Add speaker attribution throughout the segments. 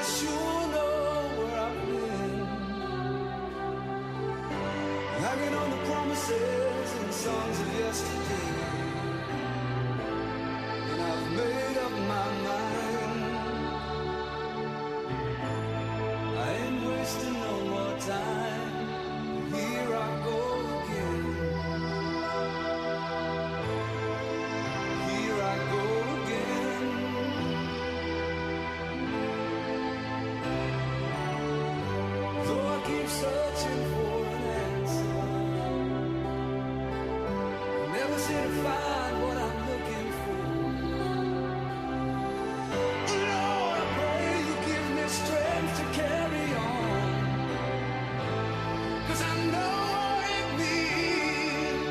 Speaker 1: guess you'll know where I've been, hanging on the promises and songs of yesterday. And I've made up my mind, I ain't wasting no more time. Here I go again, here I go again. Though I keep searching for an answer, never seem to find what I'm looking for. Lord, I pray you give me strength to carry on, 'cause I know what it means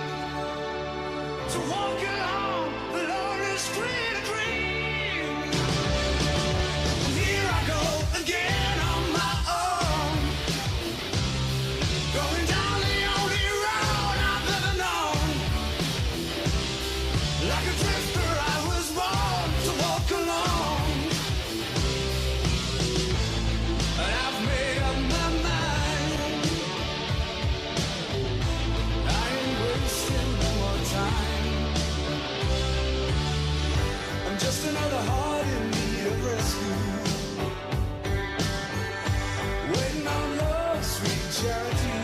Speaker 1: to walk along the lonely street of dreams. And here I go again on my own, going down the only road I've ever known. Like a drifter I was born to walk alone, and I've made up my mind, I ain't wasting no more time. I'm just another heart in need of rescue, waiting on love's sweet charity.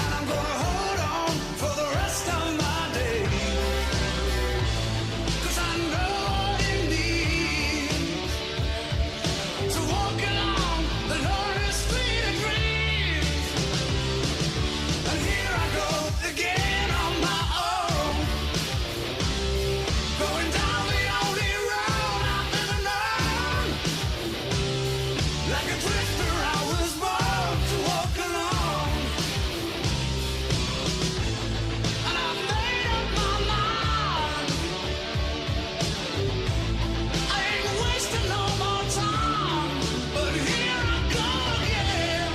Speaker 1: And I'm gonna hold on for the rest of my days, 'cause I know what it means to walk along the lonely street of dreams. And here I go again on my own, going down the only road I've ever known. Like a drifter I was born to walk alone, and I've made up my mind, I ain't wasting no more time. But here I go again,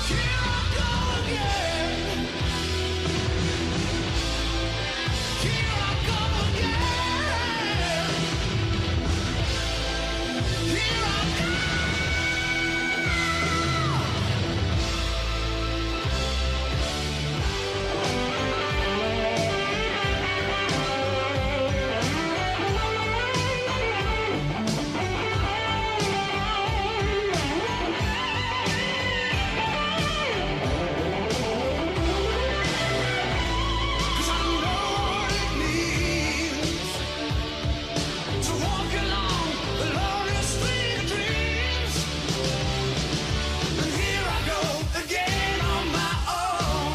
Speaker 1: here I go again, here I go again, here I go. Cause I know what it means to walk along the lonely street of dreams. And here I go again on my own,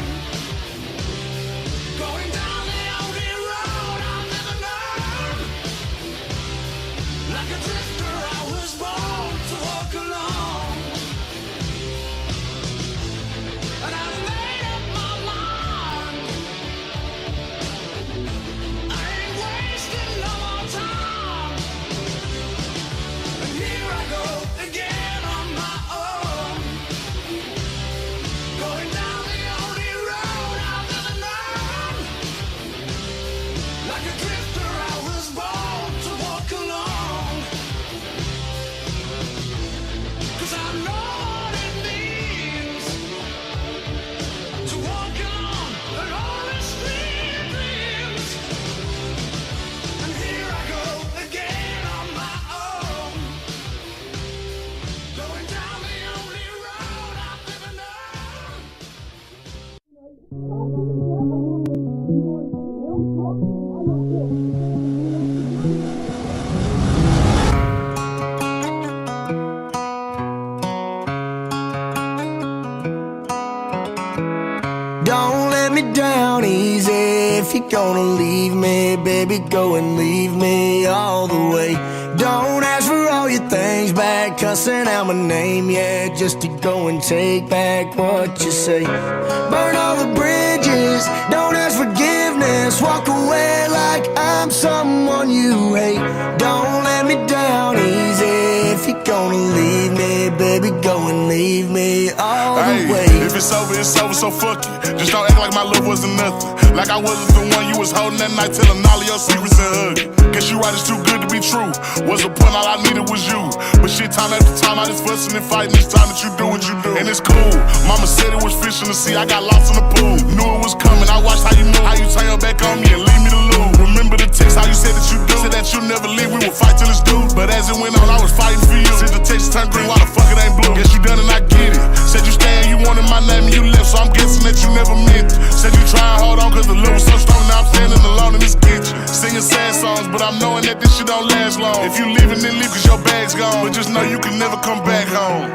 Speaker 1: going down the only road I've ever known. Like a drifter I was born to walk alone, and I've made up my mind, I ain't wasting no more time. And here I go again on my own, going down the only road I've ever known. Like a drifter I was born to walk alone, 'cause I know what it means to walk along the lonely street of dreams. And here I go again on my own, going down the only road I've ever known.
Speaker 2: Don't let me down easy. If you're gonna leave me, baby, go and leave me all the way. Don't ask for all your things back, cussing out my name, yeah, just to go and take back what you say. Burn all the bridges, don't ask forgiveness, walk away like I'm someone you hate. Don't let me down easy. If you're gonna leave me, baby, go and leave me all the way.
Speaker 3: If it's over, so fuck it. Just don't act like my love wasn't nothing. Like I wasn't the one you was holding that night, telling all of your secrets and hugging. Guess you right, it's too good to be true. Was a point, all I needed was you. But shit, time after time, I just fussing and fighting. Each time that you do what you do, and it's cool. Mama said it was fish in the sea, I got lost in the pool. Knew it was coming, I watched how you move, how you turn your back on me and leave me to lose. Remember the text, how you said that you do. Said that you never leave, we would fight till it's due. But as it went on, I was fighting for you. Since the text turned green, why the fuck it ain't blue? Guess you done and I get it. Said you stay and you wanted my name and you left, so I'm guessing that you never meant it. Said you try and hold on cause the love was so strong, now I'm standing alone in this kitchen. Singing sad songs, but I'm knowing that this shit don't last long. If you leaving, then leave cause your bag's gone. But just know you can never come back home.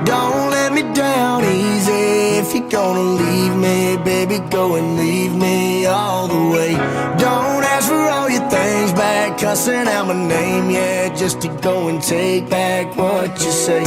Speaker 2: Don't let me down easy. If you're gonna leave me, baby, go and leave me all the way. Don't ask for all your things back, cussing out my name, yeah, just to go and take back what you say.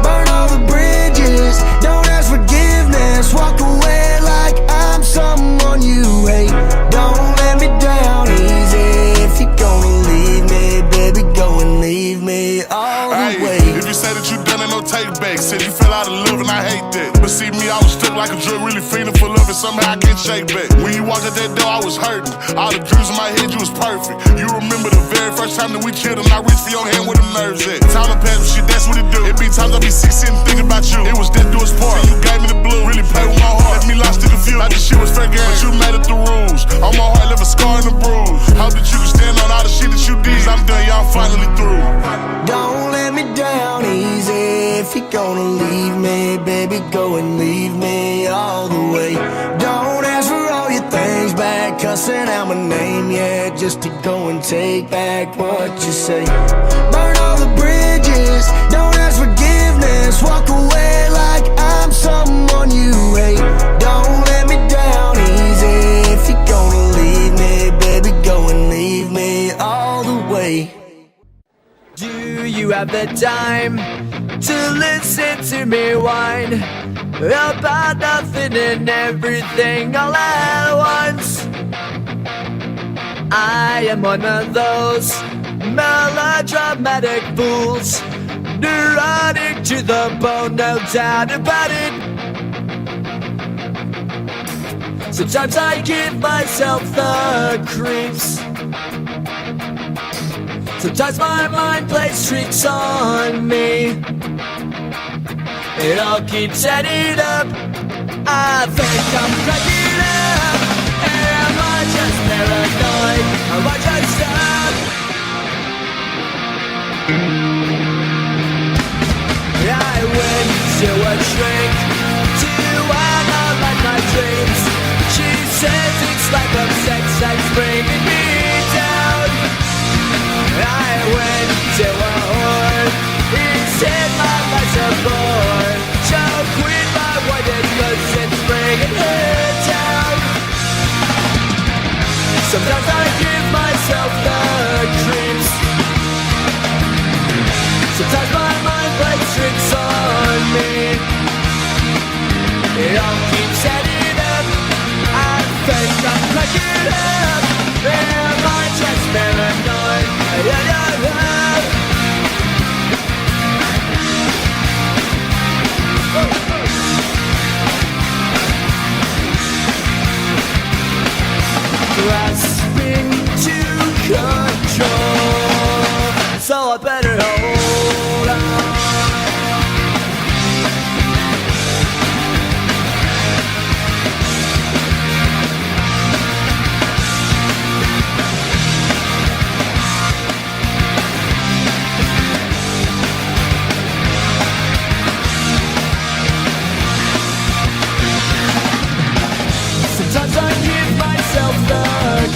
Speaker 2: Burn all the bridges, don't ask forgiveness. Walk away like I'm someone you hate. Don't let me down easy. If you're gonna leave me, baby, go and leave me all the way.
Speaker 3: If you say that you done it, no take back. Said you fell out of love and I hate that. But see me, I was stuck like a drug, really feeling for love and somehow I can't shake back. When you walked out that door, I was hurting. All the dreams in my head, you was perfect. You remember the very first time that we killed and I reached for your hand where the nerves at. Time to pass, but shit, that's what it do. It be times I be sick sitting thinking about you. It was death do us part. You gave me the blue, really played with my heart. Left me lost in the field, like this shit was fair game. But you made it the rules. On my heart, left a scar and a bruise. Hope that you can stand on all the shit that you did. I'm done, y'all finally through.
Speaker 2: Don't let me down easy. If you're gonna leave me, baby, go and leave me all the way. Don't ask for all your things back, cussing out my name, yeah, just to go and take back what you say. Burn all the bridges, don't ask forgiveness. Walk away like I'm someone you hate. Don't let me down easy. If you're gonna leave me, baby, go and leave me all the way.
Speaker 4: Do you have the time to listen to me whine about nothing and everything all at once? I am one of those melodramatic fools, neurotic to the bone, no doubt about it. Sometimes I give myself the creeps. Sometimes my mind plays tricks on me. It all keeps adding up. I think I'm cracking up. Am I just paranoid? Am I just stuck? I went to a shrink to analyze my dreams. She says it's like a sex that's bringing me down. I went to a whore. He said my life's a bore. So quit my white cause it's bringing her down. Sometimes I give myself the creeps. Sometimes my mind plays tricks on me. It all keeps adding up. I think I'm cracking up. Am I just paranoid? Grasping to control, so I better hold on. Sometimes I give myself the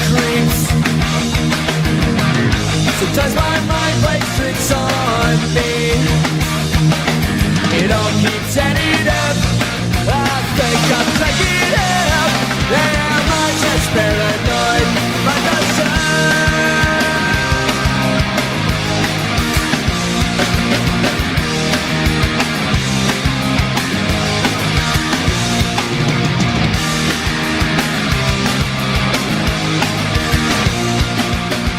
Speaker 4: creeps. Sometimes my mind plays tricks on me. It all keeps adding up. I think I'm cracking up. Am I just paranoid? Like a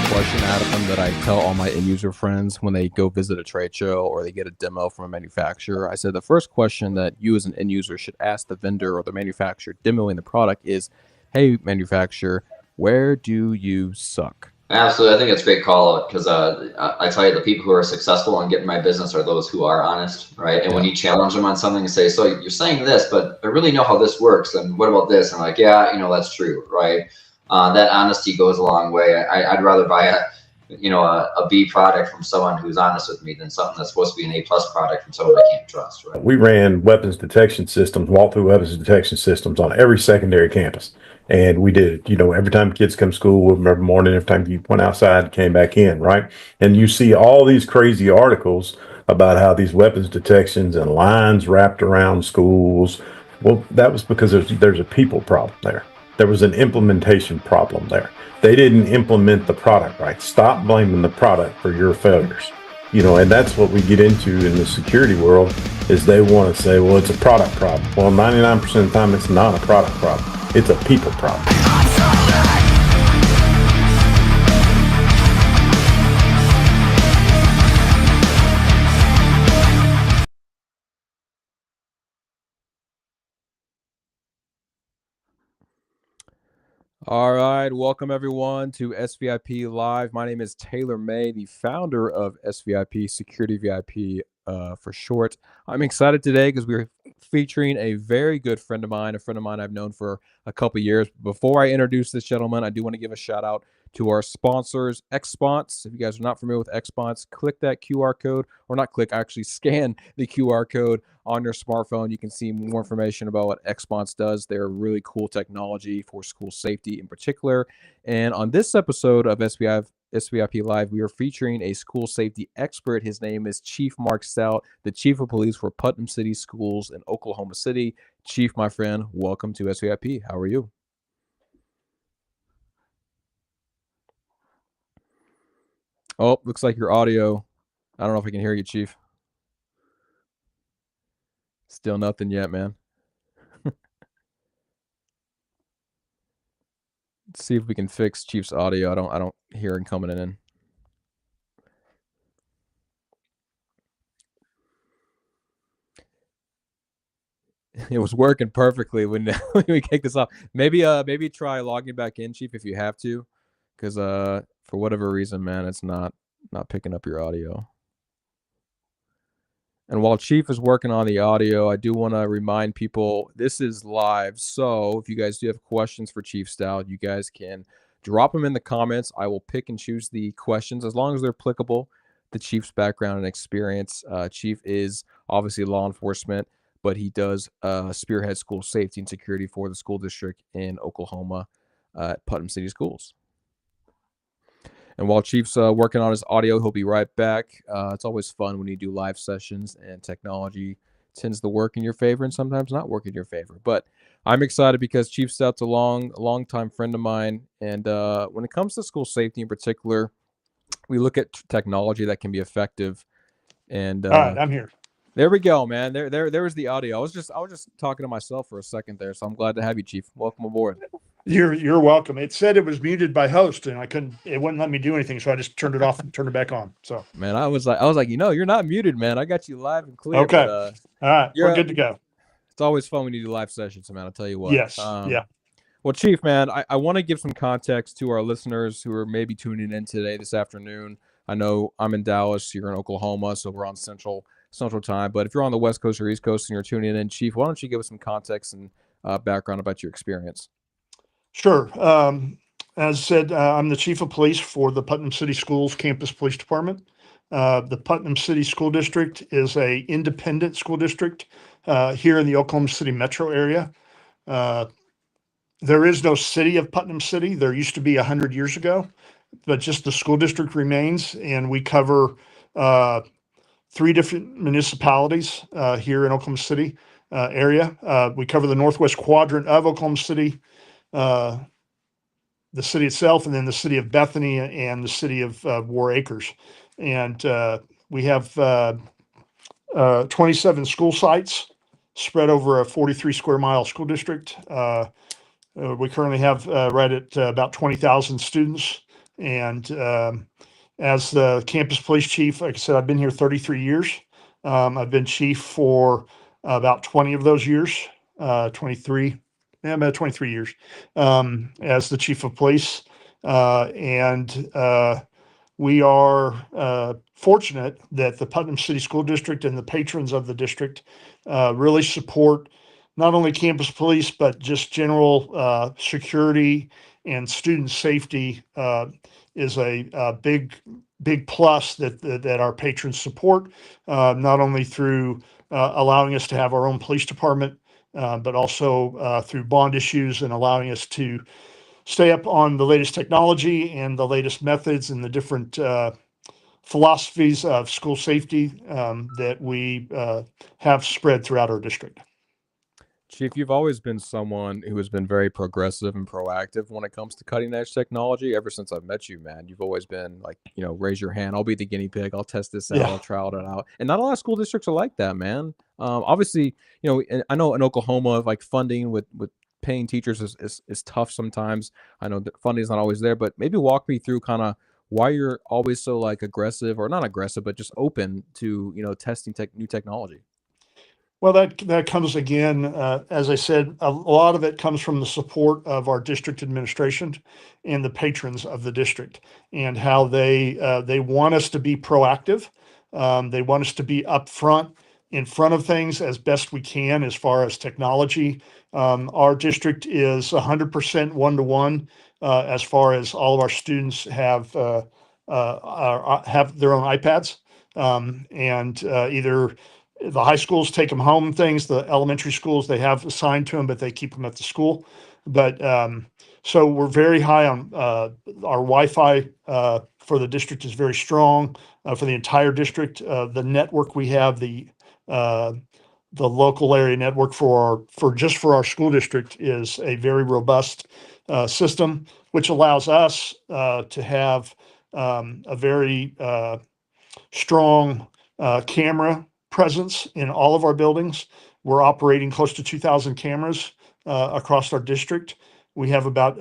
Speaker 5: Question Adam, that I tell all my end user friends when they go visit a trade show or they get a demo from a manufacturer. I said the first question that you as an end user should ask the vendor or the manufacturer demoing the product is, hey, manufacturer, where do you suck?
Speaker 6: Absolutely. I think it's a great call out because I tell you, the people who are successful in getting my business are those who are honest, right? And when you challenge them on something and say, so you're saying this, but I really know how this works. And what about this? And I'm like, yeah, that's true, right? That honesty goes a long way. I'd rather buy a B product from someone who's honest with me than something that's supposed to be an A+ product from someone I can't trust, right?
Speaker 7: We ran weapons detection systems, walk-through weapons detection systems on every secondary campus. And we did it, every time kids come to school, every morning, every time you went outside, came back in, right? And you see all these crazy articles about how these weapons detections and lines wrapped around schools. Well, that was because there's a people problem there. There was an implementation problem there. They didn't implement the product right. Stop blaming the product for your failures. And that's what we get into in the security world is they want to say, well, it's a product problem. Well, 99% of the time, it's not a product problem. It's a people problem.
Speaker 5: All right, welcome everyone to SVIP Live. My name is Taylor May, the founder of SVIP, Security VIP for short. I'm excited today because we're featuring a very good friend of mine, I've known for a couple years. Before I introduce this gentleman, I do want to give a shout out to our sponsors, XSponse. If you guys are not familiar with XSponse, click that QR code, or not click, actually scan the QR code on your smartphone. You can see more information about what XSponse does. They're really cool technology for school safety in particular. And on this episode of SVIP Live, we are featuring a school safety expert. His name is Chief Mark Stout, the Chief of Police for Putnam City Schools in Oklahoma City. Chief, my friend, welcome to SVIP. How are you? Oh, looks like your audio. I don't know if I can hear you, Chief. Still nothing yet, man. Let's see if we can fix Chief's audio. I don't hear him coming in. It was working perfectly when we kicked this off. Maybe try logging back in, Chief, if you have to, because for whatever reason, man, it's not picking up your audio. And while Chief is working on the audio, I do want to remind people this is live. So if you guys do have questions for Chief Stout, you guys can drop them in the comments. I will pick and choose the questions as long as they're applicable to Chief's background and experience. Chief is obviously law enforcement, but he does spearhead school safety and security for the school district in Oklahoma at Putnam City Schools. And while Chief's working on his audio, he'll be right back. It's always fun when you do live sessions, and technology tends to work in your favor and sometimes not work in your favor. But I'm excited because Chief Stout's a long-time friend of mine. And when it comes to school safety in particular, we look at technology that can be effective. And
Speaker 8: all right, I'm here.
Speaker 5: There we go, man. There was the audio. I was just talking to myself for a second there, so I'm glad to have you, Chief. Welcome aboard.
Speaker 8: You're welcome. It said it was muted by host, and it wouldn't let me do anything, so I just turned it off and turned it back on. So,
Speaker 5: man, I was like, you're not muted, man. I got you live and clear.
Speaker 8: Okay,
Speaker 5: but,
Speaker 8: all right, we're good to go.
Speaker 5: It's always fun when you do live sessions, man. I'll tell you what.
Speaker 8: Yes, yeah.
Speaker 5: Well, Chief, man, I want to give some context to our listeners who are maybe tuning in today, this afternoon. I know I'm in Dallas, you're in Oklahoma, so we're on Central Time. But if you're on the West Coast or East Coast and you're tuning in, Chief, why don't you give us some context and background about your experience?
Speaker 8: Sure. As I said, I'm the Chief of Police for the Putnam City Schools Campus Police Department. The Putnam City School District is an independent school district here in the Oklahoma City metro area. There is no city of Putnam City. There used to be 100 years ago, but just the school district remains, and we cover 3 different municipalities here in Oklahoma City area. We cover the northwest quadrant of Oklahoma City, the city itself, and then the city of Bethany and the city of War Acres. And we have 27 school sites spread over a 43 square mile school district. We currently have right at about 20,000 students And as the campus police chief, like I said, I've been here 33 years. I've been chief for about 20 of those years, 23, about 23 years as the chief of police. And we are fortunate that the Putnam City School District and the patrons of the district really support not only campus police, but just general security and student safety is a big plus that our patrons support, not only through allowing us to have our own police department, but also through bond issues and allowing us to stay up on the latest technology and the latest methods and the different philosophies of school safety that we have spread throughout our district.
Speaker 5: Chief, you've always been someone who has been very progressive and proactive when it comes to cutting edge technology. Ever since I've met you, man, you've always been like, raise your hand. I'll be the guinea pig. I'll test this out.
Speaker 8: Yeah.
Speaker 5: I'll trial it out. And not a lot of school districts are like that, man. Obviously, and I know in Oklahoma, like funding with paying teachers is tough sometimes. I know that funding is not always there, but maybe walk me through kind of why you're always so like aggressive, or not aggressive, but just open to, testing new technology.
Speaker 8: Well, that comes again, as I said, a lot of it comes from the support of our district administration and the patrons of the district, and how they want us to be proactive. They want us to be upfront, in front of things as best we can as far as technology. Our district is 100% one-to-one as far as all of our students have their own iPads, and either the high schools take them home things, the elementary schools they have assigned to them, but they keep them at the school. But so we're very high on our Wi-Fi for the district is very strong for the entire district. The network we have, the local area network for our school district is a very robust system, which allows us to have a very strong camera presence in all of our buildings. We're operating close to 2,000 cameras across our district. We have about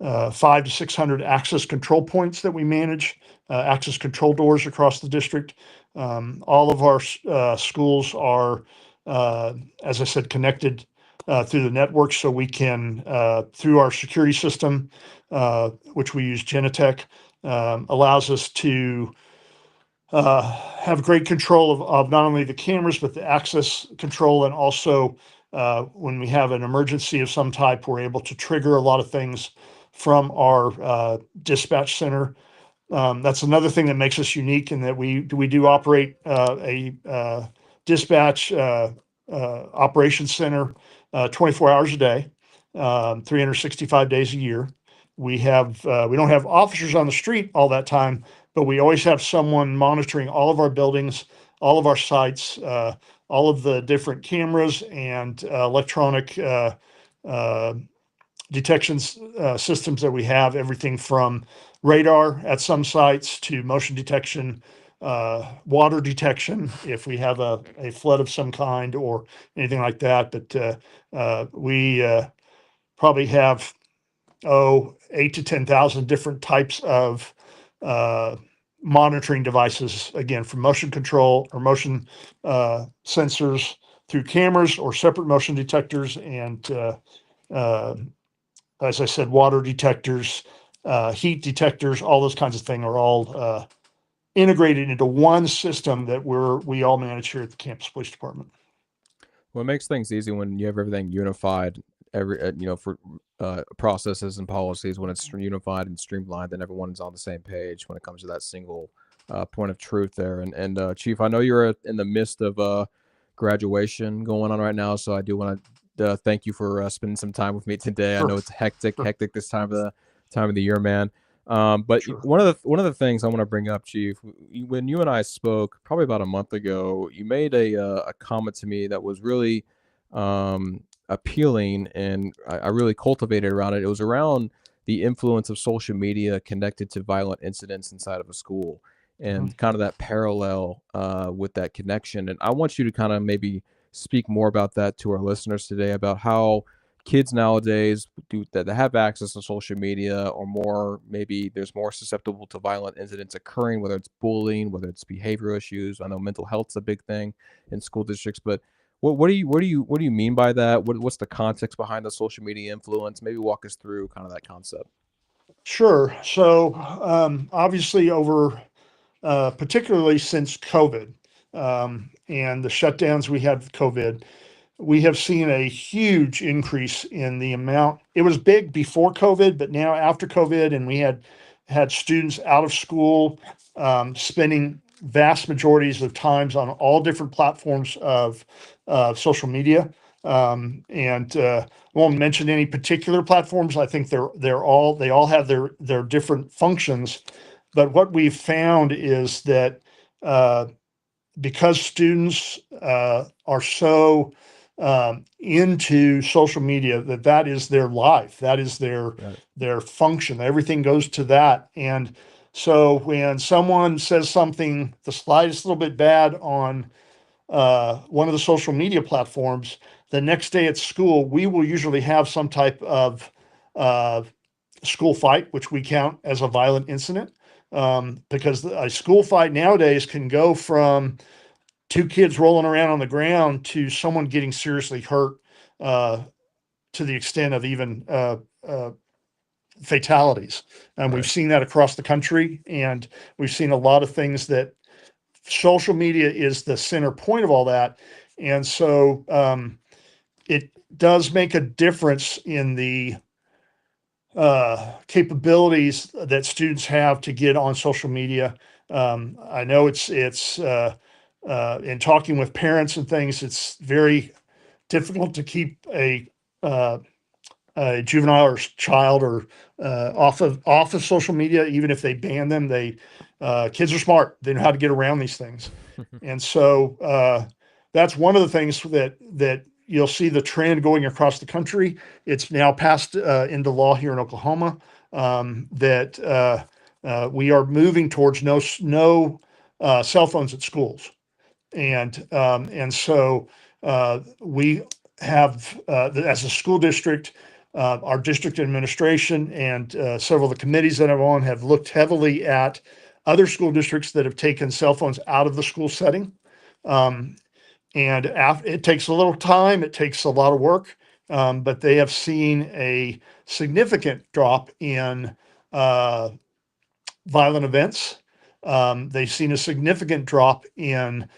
Speaker 8: 500 to 600 access control points that we manage, access control doors across the district. All of our schools are, as I said, connected through the network, so we can, through our security system, which we use Genetech, allows us to have great control of not only the cameras, but the access control. And also, when we have an emergency of some type, we're able to trigger a lot of things from our dispatch center. That's another thing that makes us unique, in that we do operate a dispatch operations center 24 hours a day, 365 days a year. We don't have officers on the street all that time, but we always have someone monitoring all of our buildings, all of our sites, all of the different cameras and electronic detection systems that we have, everything from radar at some sites to motion detection, water detection if we have a flood of some kind or anything like that. But we probably have 8 to 10,000 different types of monitoring devices, again, from motion control or motion sensors through cameras or separate motion detectors, and as I said, water detectors, heat detectors, all those kinds of things are all integrated into one system that we all manage here at the campus police department.
Speaker 5: Well, it makes things easy when you have everything unified, for processes and policies. When it's unified and streamlined, then everyone's on the same page when it comes to that single point of truth there. And Chief, I know you're in the midst of graduation going on right now, so I do want to thank you for spending some time with me today.
Speaker 8: Sure.
Speaker 5: I know it's hectic this time of the year, man. But
Speaker 8: Sure.
Speaker 5: one of the things I want to bring up, Chief, when you and I spoke probably about a month ago, you made a comment to me that was really appealing, and I really cultivated around it. It was around the influence of social media connected to violent incidents inside of a school, and kind of that parallel with that connection. And I want you to kind of maybe speak more about that to our listeners today, about how kids nowadays that have access to social media or more, maybe there's more susceptible to violent incidents occurring, whether it's bullying, whether it's behavioral issues. I know mental health's a big thing in school districts, but what do you mean by that? What's the context behind the social media influence? Maybe walk us through kind of that concept.
Speaker 8: Sure. So obviously, particularly since COVID and the shutdowns we had with COVID, we have seen a huge increase in the amount. It was big before COVID, but now after COVID, and we had students out of school, spending vast majorities of times on all different platforms of social media. I won't mention any particular platforms. I think they all have their different functions. But what we've found is that because students are so into social media, that is their life, that is their function. Everything goes to that. And so when someone says something the slightest little bit bad on one of the social media platforms, the next day at school, we will usually have some type of school fight, which we count as a violent incident. Because a school fight nowadays can go from two kids rolling around on the ground to someone getting seriously hurt, to the extent of even fatalities. And we've seen that across the country, and we've seen a lot of things that social media is the center point of all that. And so it does make a difference in the capabilities that students have to get on social media. I know it's in talking with parents and things, it's very difficult to keep a juvenile or child or off of social media. Even if they ban them, kids are smart. They know how to get around these things. And so that's one of the things that you'll see the trend going across the country. It's now passed into law here in Oklahoma, that we are moving towards no cell phones at schools. And so we have, as a school district, our district administration and several of the committees that I'm on have looked heavily at other school districts that have taken cell phones out of the school setting. And it takes a little time, it takes a lot of work, but they have seen a significant drop in violent events. They've seen a significant drop in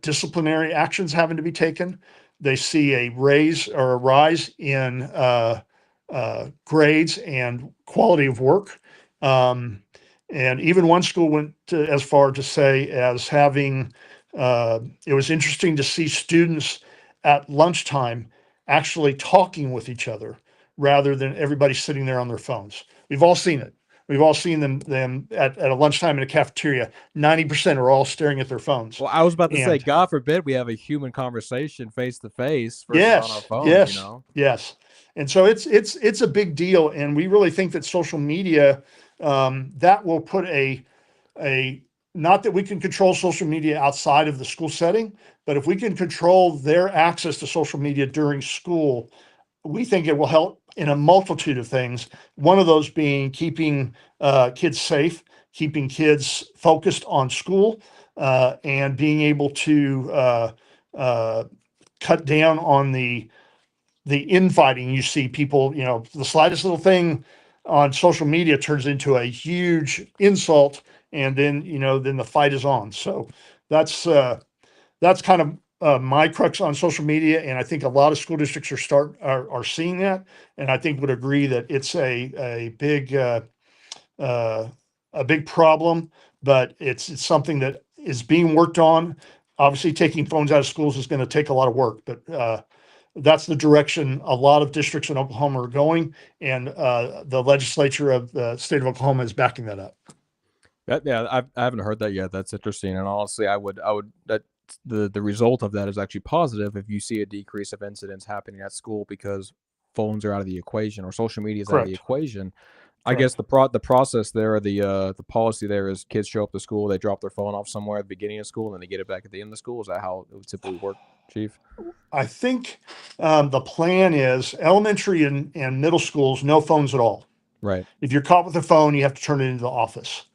Speaker 8: disciplinary actions having to be taken. They see a rise in grades and quality of work. And even one school went as far to say as having, it was interesting to see students at lunchtime actually talking with each other rather than everybody sitting there on their phones. We've all seen it. We've all seen them at a lunchtime in a cafeteria. 90% are all staring at their phones.
Speaker 5: Well, I was about to say,
Speaker 8: And
Speaker 5: God forbid we have a human conversation face to face versus on our
Speaker 8: yes,
Speaker 5: phones,
Speaker 8: yes,
Speaker 5: you know?
Speaker 8: yes. And so it's a big deal. And we really think that social media, that will put not that we can control social media outside of the school setting, but if we can control their access to social media during school, we think it will help in a multitude of things. One of those being keeping kids safe, keeping kids focused on school, and being able to cut down on the infighting. You see people, the slightest little thing on social media turns into a huge insult, and then the fight is on. So that's kind of my crux on social media, and I think a lot of school districts are seeing that, and I think would agree that it's a big problem, but it's something that is being worked on. Obviously, taking phones out of schools is going to take a lot of work, but that's the direction a lot of districts in Oklahoma are going, and the legislature of the state of Oklahoma is backing that up.
Speaker 5: I haven't heard that yet. That's interesting. And honestly, I would that the result of that is actually positive if you see a decrease of incidents happening at school because phones are out of the equation or social media is out of the
Speaker 8: Correct.
Speaker 5: equation. I guess the process there, the policy there is kids show up to school, they drop their phone off somewhere at the beginning of school, and then they get it back at the end of school. Is that how it would typically work? Chief?
Speaker 8: I think the plan is elementary and middle schools, no phones at all.
Speaker 5: Right.
Speaker 8: If you're caught with a phone, you have to turn it into the office.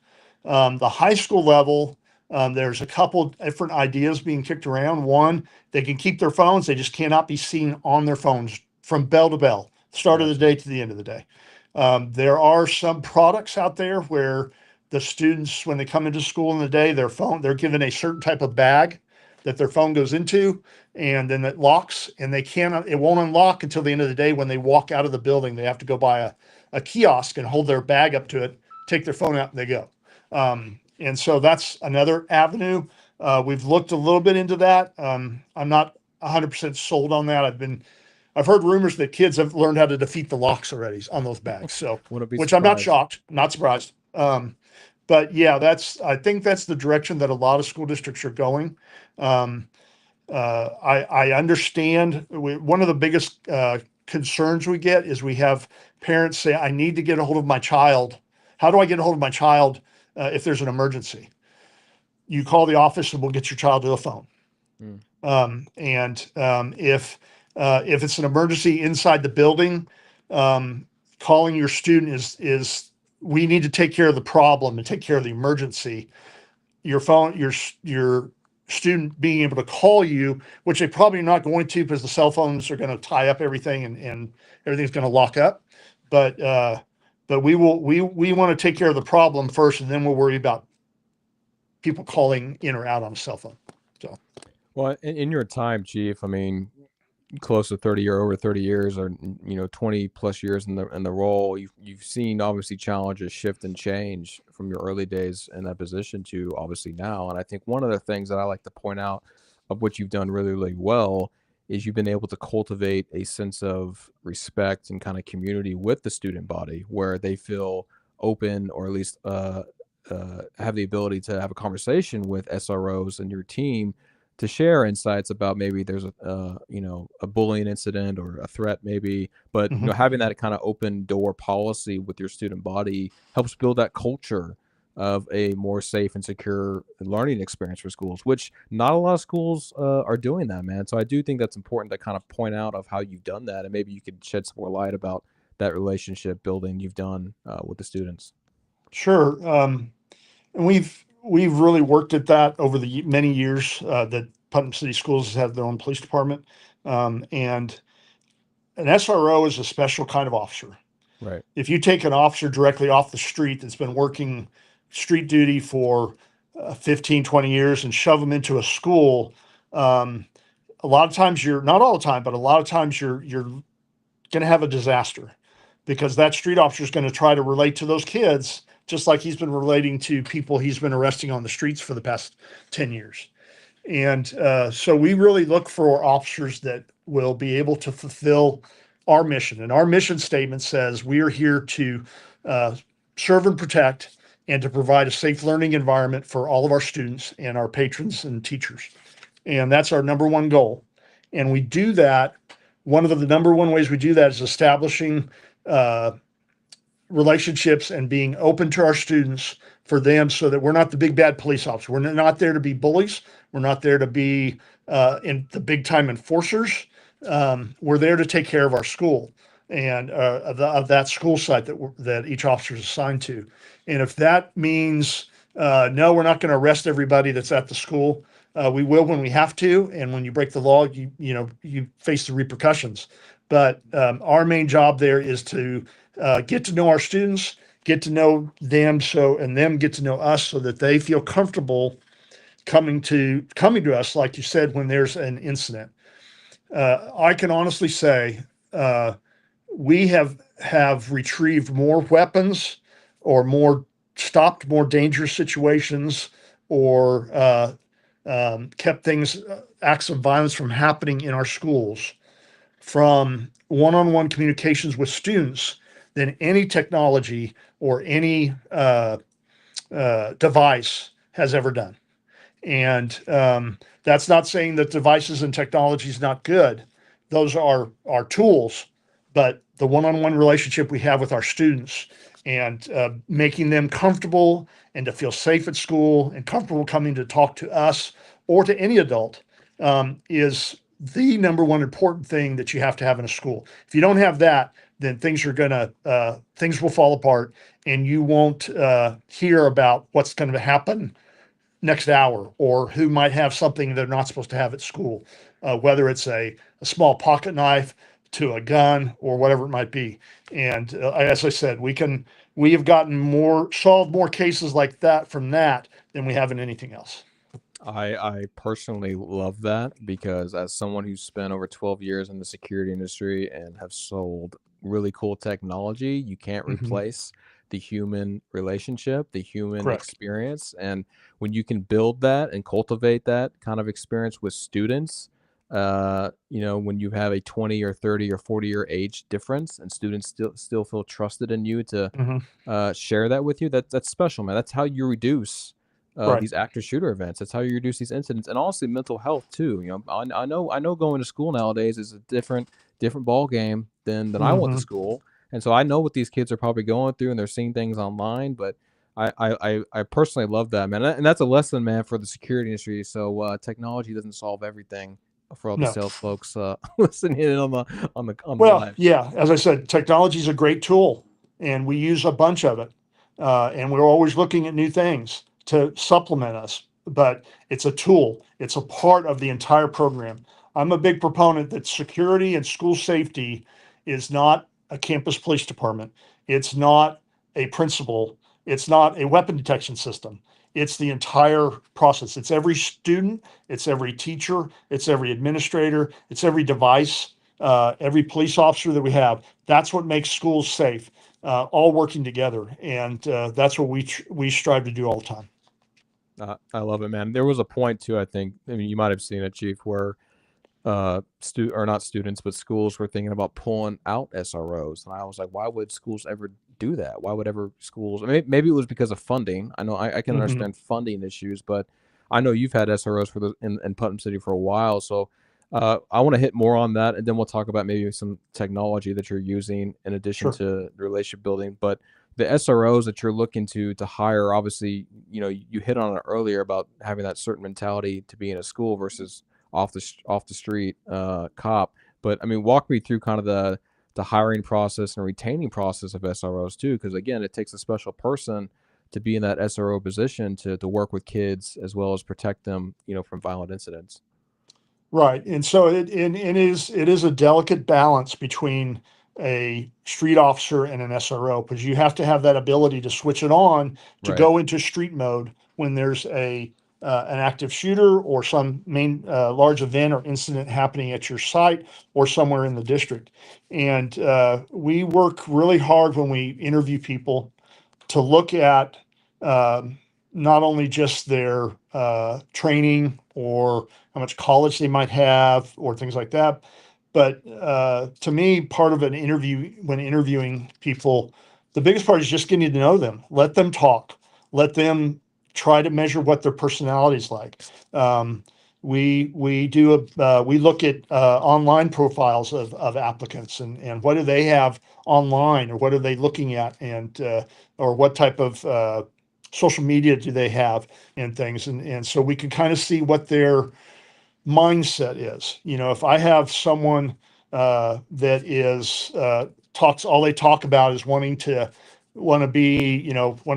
Speaker 8: The high school level, there's a couple different ideas being kicked around. One, they can keep their phones, they just cannot be seen on their phones from bell to bell, start of the day to the end of the day. There are some products out there where the students, when they come into school in the day, they're given a certain type of bag that their phone goes into, and then it locks, and it won't unlock until the end of the day. When they walk out of the building, they have to go by a kiosk and hold their bag up to it, take their phone out, and they go. And so that's another avenue. We've looked a little bit into that. I'm not 100% sold on that. I've heard rumors that kids have learned how to defeat the locks already on those bags. So,
Speaker 5: Wouldn't be
Speaker 8: which I'm not
Speaker 5: surprised.
Speaker 8: shocked, not surprised. But yeah, I think that's the direction that a lot of school districts are going. I understand one of the biggest concerns we get is we have parents say, I need to get a hold of my child. How do I get a hold of my child if there's an emergency? You call the office and we'll get your child to a phone. If it's an emergency inside the building, calling your student is we need to take care of the problem and take care of the emergency. Your phone, your student being able to call you, which they probably not going to because the cell phones are going to tie up everything and everything's going to lock up. But we want to take care of the problem first, and then we'll worry about people calling in or out on a cell phone. So,
Speaker 5: Well, in your time, Chief, I mean, close to over 30 years, or 20 plus years in the role, you've seen obviously challenges shift and change from your early days in that position to obviously now. And I think one of the things that I like to point out of what you've done really, really well is you've been able to cultivate a sense of respect and kind of community with the student body, where they feel open, or at least have the ability to have a conversation with SROs and your team to share insights about maybe there's a bullying incident or a threat maybe, but having that kind of open door policy with your student body helps build that culture of a more safe and secure learning experience for schools, which not a lot of schools are doing that, man. So I do think that's important to kind of point out of how you've done that, and maybe you could shed some more light about that relationship building you've done with the students.
Speaker 8: sure. And we've really worked at that over the many years that Putnam City Schools has had their own police department. And an SRO is a special kind of officer.
Speaker 5: Right.
Speaker 8: If you take an officer directly off the street that's been working street duty for 15, 20 years and shove them into a school, a lot of times not all the time, but a lot of times you're going to have a disaster, because that street officer is going to try to relate to those kids just like he's been relating to people he's been arresting on the streets for the past 10 years. And so we really look for officers that will be able to fulfill our mission. And our mission statement says we are here to serve and protect, and to provide a safe learning environment for all of our students and our patrons and teachers. And that's our number one goal. And we do that. One of the number one ways we do that is establishing relationships and being open to our students for them, so that we're not the big bad police officer. We're not there to be bullies. We're not there to be in the big time enforcers. We're there to take care of our school and of that school site that each officer is assigned to. And if that means no, we're not going to arrest everybody that's at the school. We will when we have to, and when you break the law, you face the repercussions. But our main job there is to get to know our students, get to know them, and them get to know us, so that they feel comfortable coming to us, like you said, when there's an incident. I can honestly say we have retrieved more weapons, or stopped more dangerous situations, or kept acts of violence from happening in our schools from one-on-one communications with students than any technology or any device has ever done. And that's not saying that devices and technology is not good. Those are our tools, but the one-on-one relationship we have with our students, and making them comfortable and to feel safe at school and comfortable coming to talk to us or to any adult is the number one important thing that you have to have in a school. If you don't have that, then things will fall apart, and you won't hear about what's going to happen next hour, or who might have something they're not supposed to have at school, whether it's a small pocket knife to a gun or whatever it might be. And as I said, we have solved more cases like that from that than we have in anything else.
Speaker 5: I personally love that because as someone who's spent over 12 years in the security industry and have sold really cool technology, you can't replace the human relationship, the human
Speaker 8: Correct.
Speaker 5: experience. And when you can build that and cultivate that kind of experience with students, when you have a 20 or 30 or 40-year age difference and students still feel trusted in you to share that with you, that's special, man. That's how you reduce
Speaker 8: Right.
Speaker 5: these active shooter events. That's how you reduce these incidents, and honestly, mental health too. I know going to school nowadays is a different ball game than I went to school, and so I know what these kids are probably going through, and they're seeing things online. But I personally love that, man, and that's a lesson, man, for the security industry. So technology doesn't solve everything for all the
Speaker 8: No.
Speaker 5: sales folks listening in on the
Speaker 8: Well,
Speaker 5: live.
Speaker 8: yeah, as I said, technology is a great tool, and we use a bunch of it. And we're always looking at new things to supplement us, but it's a tool. It's a part of the entire program. I'm a big proponent that security and school safety is not a campus police department. It's not a principal. It's not a weapon detection system. It's the entire process. It's every student, it's every teacher, it's every administrator, it's every device, every police officer that we have. That's what makes schools safe, all working together. And that's what we strive to do all the time.
Speaker 5: I love it, man. There was a point too, I think, I mean, you might have seen it, Chief, where or not students, but schools were thinking about pulling out SROs, and I was like, why would schools ever do that? Why would ever schools? I mean, maybe it was because of funding. I know I can understand funding issues, but I know you've had SROs in Putnam City for a while, so I want to hit more on that, and then we'll talk about maybe some technology that you're using in addition to relationship building. But the SROs that you're looking to hire, obviously, you hit on it earlier about having that certain mentality to be in a school versus off the street cop. But I mean, walk me through kind of the hiring process and retaining process of SROs too, because again, it takes a special person to be in that SRO position to work with kids as well as protect them, from violent incidents.
Speaker 8: Right. And so it is a delicate balance between a street officer and an SRO, because you have to have that ability to switch it on to
Speaker 5: Right.
Speaker 8: go into street mode when there's an active shooter or some main large event or incident happening at your site or somewhere in the district. And we work really hard when we interview people to look at not only just their training or how much college they might have or things like that, but to me, part of an interview, when interviewing people, the biggest part is just getting to know them. Let them talk. Let them try to measure what their personality is like. We look at online profiles of applicants, and what do they have online, or what are they looking at, and or what type of social media do they have, and things, and so we can kind of see what their mindset is. If I have someone that is talks all they talk about is want to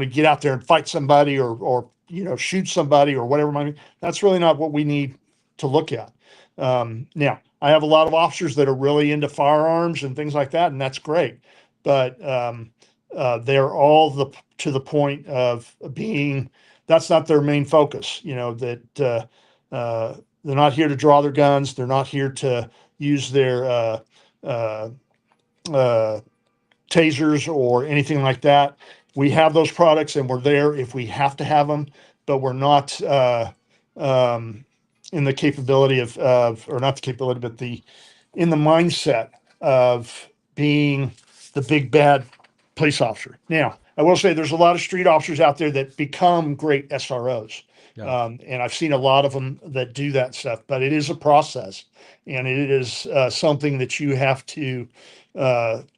Speaker 8: get out there and fight somebody, or shoot somebody or whatever, that's really not what we need to look at. Now, I have a lot of officers that are really into firearms and things like that, and that's great. But they're all to the point of being, that's not their main focus. That they're not here to draw their guns. They're not here to use their tasers or anything like that. We have those products, and we're there if we have to have them, but we're not in the capability or not the capability, but in the mindset of being the big bad police officer. Now, I will say there's a lot of street officers out there that become great SROs.
Speaker 5: Yeah.
Speaker 8: And I've seen a lot of them that do that stuff, but it is a process, and it is something that you have to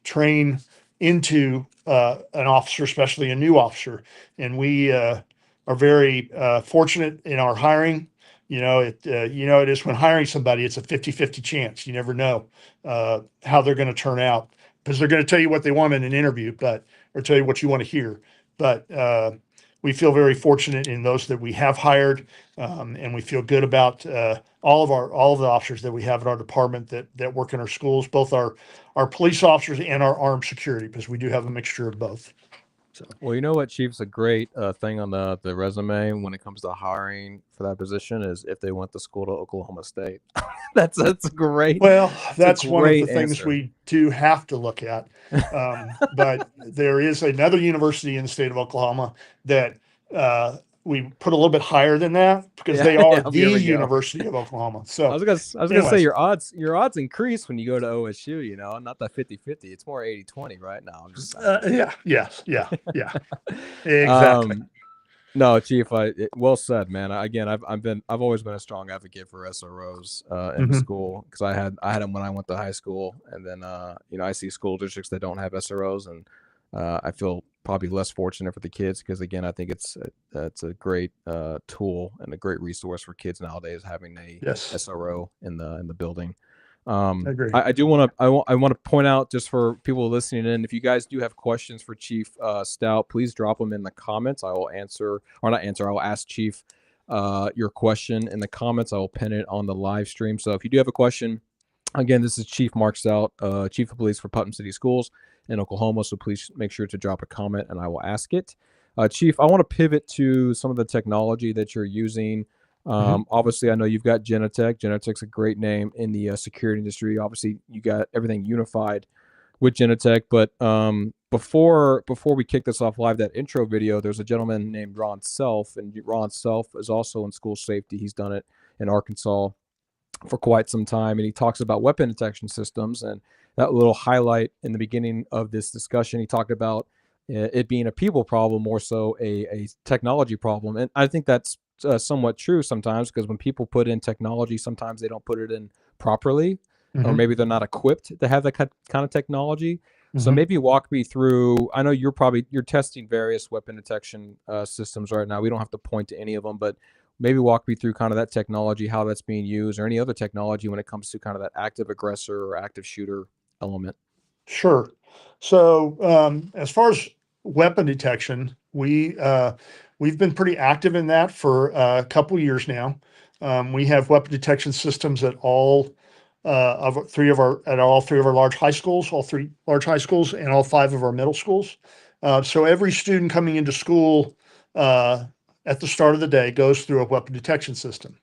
Speaker 8: train into an officer, especially a new officer. And we are very fortunate in our hiring. It is when hiring somebody, it's a 50-50 chance. You never know how they're going to turn out, because they're going to tell you what they want in an interview, or tell you what you want to hear. But we feel very fortunate in those that we have hired, and we feel good about all of the officers that we have in our department that work in our schools, both our police officers and our armed security, because we do have a mixture of both. So.
Speaker 5: Well, you know what, Chief's a great thing on the resume when it comes to hiring for that position is if they went to school to Oklahoma State. that's great.
Speaker 8: Well, that's one of the
Speaker 5: great
Speaker 8: things
Speaker 5: answer.
Speaker 8: we do have to look at. But there is another university in the state of Oklahoma that we put a little bit higher than that, because they are the
Speaker 5: here we go.
Speaker 8: University of Oklahoma. So
Speaker 5: I was gonna say your odds increase when you go to OSU, you know, not that 50-50. It's more 80-20 right now. I'm just
Speaker 8: yeah, exactly.
Speaker 5: No, Chief, well said, man. I've always been a strong advocate for SROs in the school, because I had them when I went to high school, and then I see school districts that don't have SROs, and I feel probably less fortunate for the kids, because again, I think it's a great tool and a great resource for kids nowadays having a SRO in the building. I agree. I want to point out, just for people listening in, if you guys do have questions for Chief Stout, please drop them in the comments. I will I will ask Chief your question in the comments. I will pin it on the live stream. So if you do have a question, again, this is Chief Mark Stout, Chief of Police for Putnam City Schools in Oklahoma. So please make sure to drop a comment and I will ask it. Chief, I want to pivot to some of the technology that you're using. Obviously, I know you've got Genetec. Genetec's a great name in the security industry. Obviously, you got everything unified with Genetec. But before we kick this off live, that intro video, there's a gentleman named Ron Self, and Ron Self is also in school safety. He's done it in Arkansas for quite some time, and he talks about weapon detection systems. And that little highlight in the beginning of this discussion, he talked about it being a people problem, more so a technology problem. And I think that's somewhat true sometimes, because when people put in technology, sometimes they don't put it in properly, or maybe they're not equipped to have that kind of technology. So maybe walk me through. I know you're testing various weapon detection systems right now. We don't have to point to any of them, but maybe walk me through kind of that technology, how that's being used, or any other technology when it comes to kind of that active aggressor or active shooter element.
Speaker 8: Sure. So as far as weapon detection, we've been pretty active in that for a couple years now. We have weapon detection systems at all three of our large high schools, and all 5 of our middle schools. So every student coming into school at the start of the day goes through a weapon detection system.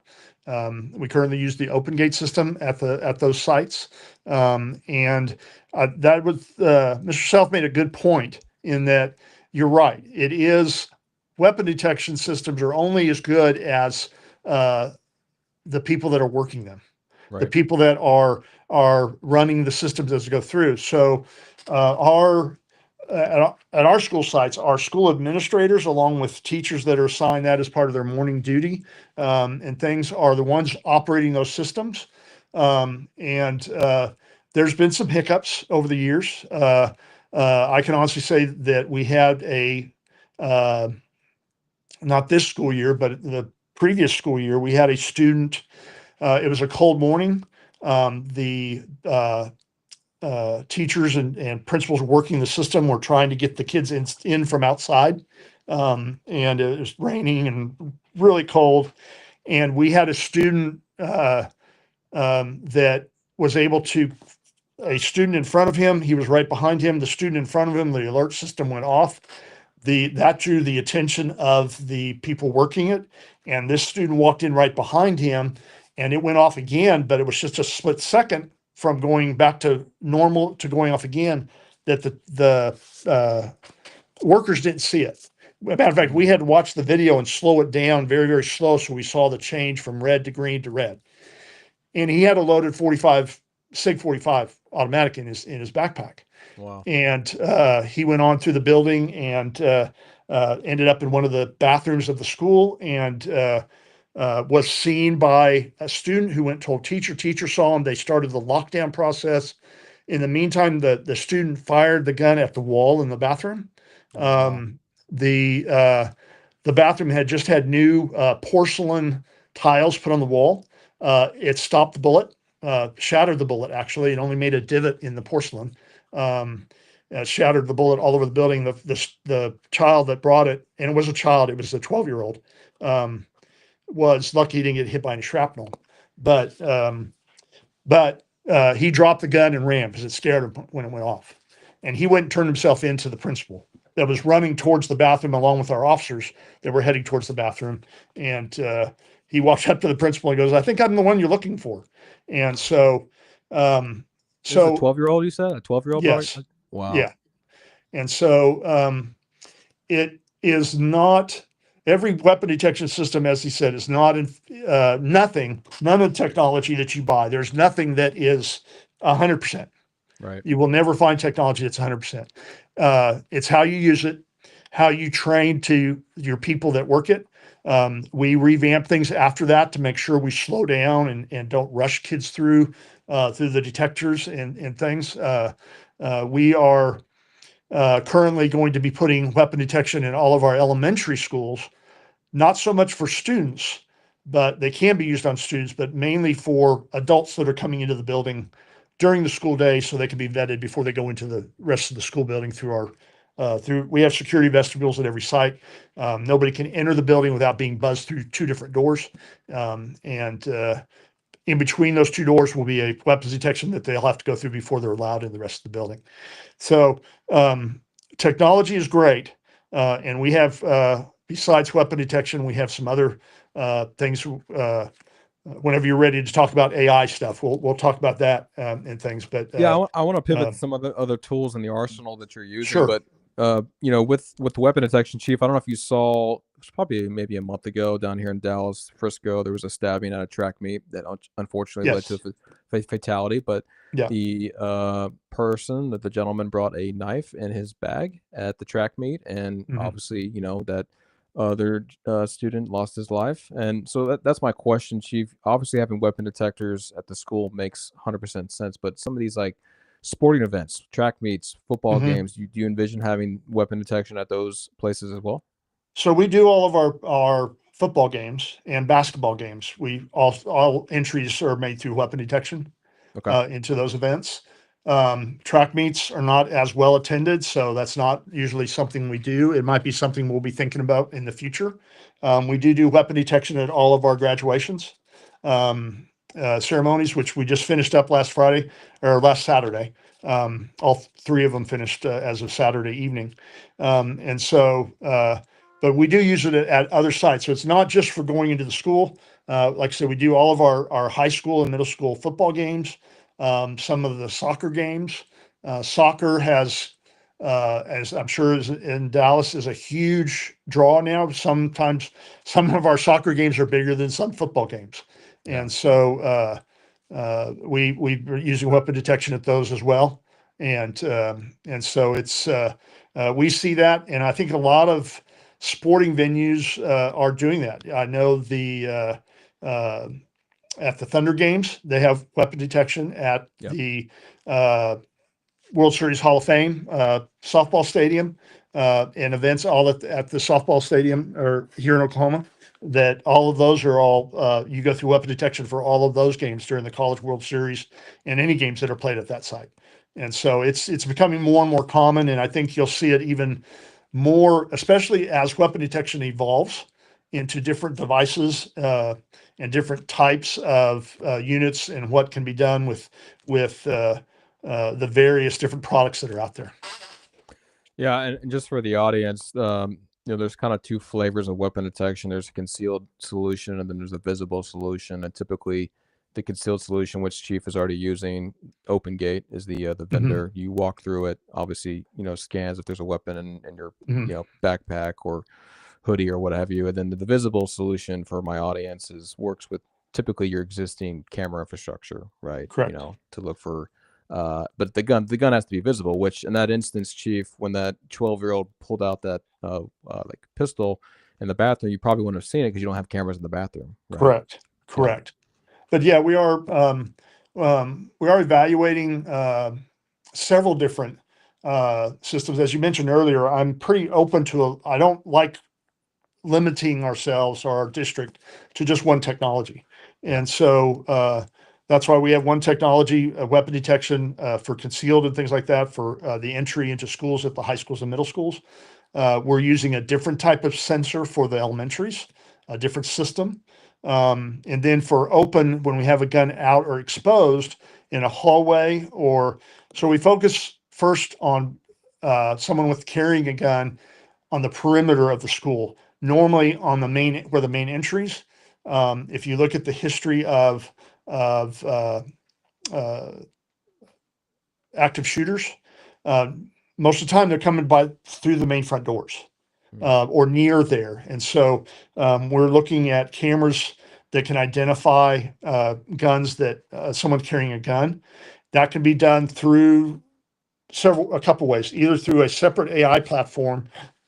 Speaker 8: We currently use the Open Gate system at those sites, and that was Mr. Self made a good point in that you're right. It is weapon detection systems are only as good as the people that are working them, the people that are running the systems as they go through. So at our school sites, our school administrators, along with teachers that are assigned that as part of their morning duty and things, are the ones operating those systems. And there's been some hiccups over the years. I can honestly say that we had not this school year, but the previous school year, we had a student. It was a cold morning. The teachers and principals working the system were trying to get the kids in from outside. And it was raining and really cold. And we had a student that was able to, a student in front of him, he was right behind him, the student in front of him, the alert system went off. That drew the attention of the people working it. And this student walked in right behind him and it went off again, but it was just a split second from going back to normal to going off again, that the workers didn't see it. As a matter of fact, we had to watch the video and slow it down very, very slow, so we saw the change from red to green to red. And he had a loaded SIG 45 automatic in his backpack.
Speaker 5: Wow.
Speaker 8: And he went on through the building and ended up in one of the bathrooms of the school, and was seen by a student who went and told teacher. Teacher saw him. They started the lockdown process. In the meantime, the student fired the gun at the wall in the bathroom.
Speaker 5: Wow.
Speaker 8: The bathroom had just had new porcelain tiles put on the wall. It stopped the bullet, shattered the bullet. Actually, it only made a divot in the porcelain. Shattered the bullet all over the building. The child that brought it, and it was a child, it was a 12-year-old, was lucky he didn't get hit by any shrapnel. But he dropped the gun and ran because it scared him when it went off. And he went and turned himself into the principal that was running towards the bathroom along with our officers that were heading towards the bathroom. And he walked up to the principal and goes, "I think I'm the one you're looking for." And so,
Speaker 5: This is a 12-year-old, you said? A 12-year-old?
Speaker 8: yes,
Speaker 5: Wow.
Speaker 8: yeah. And so it is not, every weapon detection system, as he said, is not in nothing, none of the technology that you buy. There's nothing that is 100%.
Speaker 5: Right.
Speaker 8: You will never find technology that's 100%. It's how you use it, how you train to your people that work it. We revamp things after that to make sure we slow down and don't rush kids through the detectors and things. We are currently going to be putting weapon detection in all of our elementary schools, not so much for students, but they can be used on students, but mainly for adults that are coming into the building during the school day so they can be vetted before they go into the rest of the school building through our we have security vestibules at every site. Nobody can enter the building without being buzzed through 2 different doors. And in between those 2 doors will be a weapons detection that they'll have to go through before they're allowed in the rest of the building. So technology is great. And we have, besides weapon detection, we have some other things. Whenever you're ready to talk about AI stuff, we'll talk about that and things. But
Speaker 5: Yeah, I want to pivot to some other tools in the arsenal that you're using.
Speaker 8: Sure.
Speaker 5: But with weapon detection, Chief, I don't know if you saw, it was probably maybe a month ago down here in Dallas, Frisco, there was a stabbing at a track meet that unfortunately led
Speaker 8: Yes.
Speaker 5: to a fatality. But
Speaker 8: Yeah.
Speaker 5: the the gentleman brought a knife in his bag at the track meet, and
Speaker 8: Mhm.
Speaker 5: obviously, that other student lost his life. And so that's my question, Chief. Obviously, having weapon detectors at the school makes 100% sense, but some of these like sporting events, track meets, football
Speaker 8: Mhm.
Speaker 5: games, do you envision having weapon detection at those places as well?
Speaker 8: So we do all of our football games and basketball games. We all entries are made through weapon detection
Speaker 5: Okay.
Speaker 8: into those events. Track meets are not as well attended, so that's not usually something we do. It might be something we'll be thinking about in the future. We do weapon detection at all of our graduations ceremonies, which we just finished up last Friday or last Saturday. All 3 of them finished as of Saturday evening. But we do use it at other sites. So it's not just for going into the school. Like I said, we do all of our high school and middle school football games, some of the soccer games. Soccer has, as I'm sure is in Dallas, is a huge draw now. Sometimes some of our soccer games are bigger than some football games.
Speaker 5: Yeah.
Speaker 8: And so we're using weapon detection at those as well. And so it's we see that, and I think a lot of sporting venues are doing that. I know at the Thunder games, they have weapon detection at
Speaker 5: Yep.
Speaker 8: the World Series Hall of Fame softball stadium and events all at the softball stadium or here in Oklahoma. That all of those are all you go through weapon detection for all of those games during the College World Series and any games that are played at that site. And so it's becoming more and more common, and I think you'll see it even more, especially as weapon detection evolves into different devices and different types of units and what can be done with the various different products that are out there.
Speaker 5: Yeah, and just for the audience, there's kind of 2 flavors of weapon detection. There's a concealed solution, and then there's a visible solution. And typically, the concealed solution, which Chief is already using, Open Gate is the vendor. You walk through it, obviously, scans if there's a weapon in your backpack or hoodie or what have you. And then the visible solution for my audience works with typically your existing camera infrastructure, right?
Speaker 8: Correct.
Speaker 5: To look for. But the gun has to be visible, which in that instance, Chief, when that 12-year-old pulled out that like pistol in the bathroom, you probably wouldn't have seen it because you don't have cameras in the bathroom. Right?
Speaker 8: Correct. But yeah, we are evaluating several different systems. As you mentioned earlier, I'm pretty open to I don't like limiting ourselves or our district to just one technology. And so that's why we have one technology, weapon detection for concealed and things like that for the entry into schools at the high schools and middle schools. We're using a different type of sensor for the elementaries, a different system. And then for open, when we have a gun out or exposed in a hallway, so we focus first on someone with carrying a gun on the perimeter of the school, normally on where the main entries. If you look at the history of active shooters, most of the time they're coming through the main front doors or near there. And so we're looking at cameras that can identify guns that someone's carrying a gun. That can be done through a couple ways, either through a separate AI platform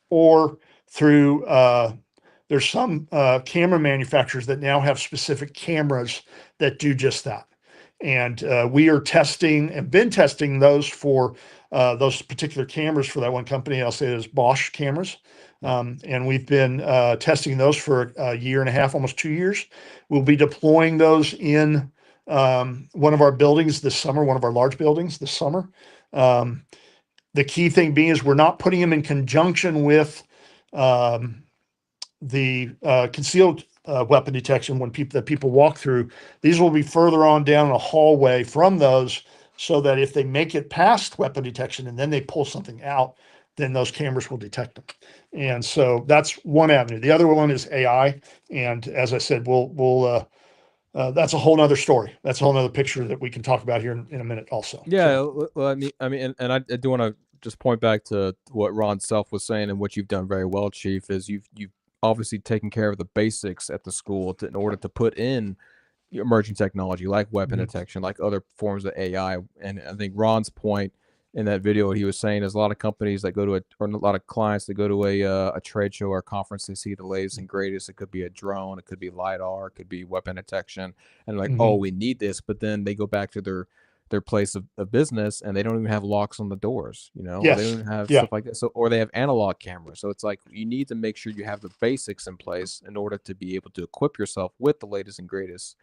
Speaker 8: or through there's some camera manufacturers that now have specific cameras that do just that. And we are testing and been testing those for those particular cameras for that one company. I'll say it is Bosch cameras. And we've been testing those for a year and a half, almost 2 years. We'll be deploying those in one of our buildings this summer, one of our large buildings this summer. The key thing being is we're not putting them in conjunction with the concealed weapon detection when people walk through. These will be further on down a hallway from those, so that if they make it past weapon detection and then they pull something out, then those cameras will detect them. And so that's one avenue. The other one is AI. And as I said, that's a whole nother story. That's a whole nother picture that we can talk about here in a minute also.
Speaker 5: Yeah. Well, I mean, and I do want to just point back to what Ron Self was saying, and what you've done very well, Chief, is you've obviously taken care of the basics at the school in order to put in emerging technology like weapon detection, like other forms of AI. And I think Ron's point in that video, what he was saying is a lot of companies that go to or a lot of clients that go to a trade show or a conference, they see the latest and greatest. It could be a drone, it could be LiDAR, it could be weapon detection, and like, oh, we need this. But then they go back to their place of business and they don't even have locks on the doors,
Speaker 8: Yes.
Speaker 5: They don't even have stuff like that. So, or they have analog cameras. So it's like, you need to make sure you have the basics in place in order to be able to equip yourself with the latest and greatest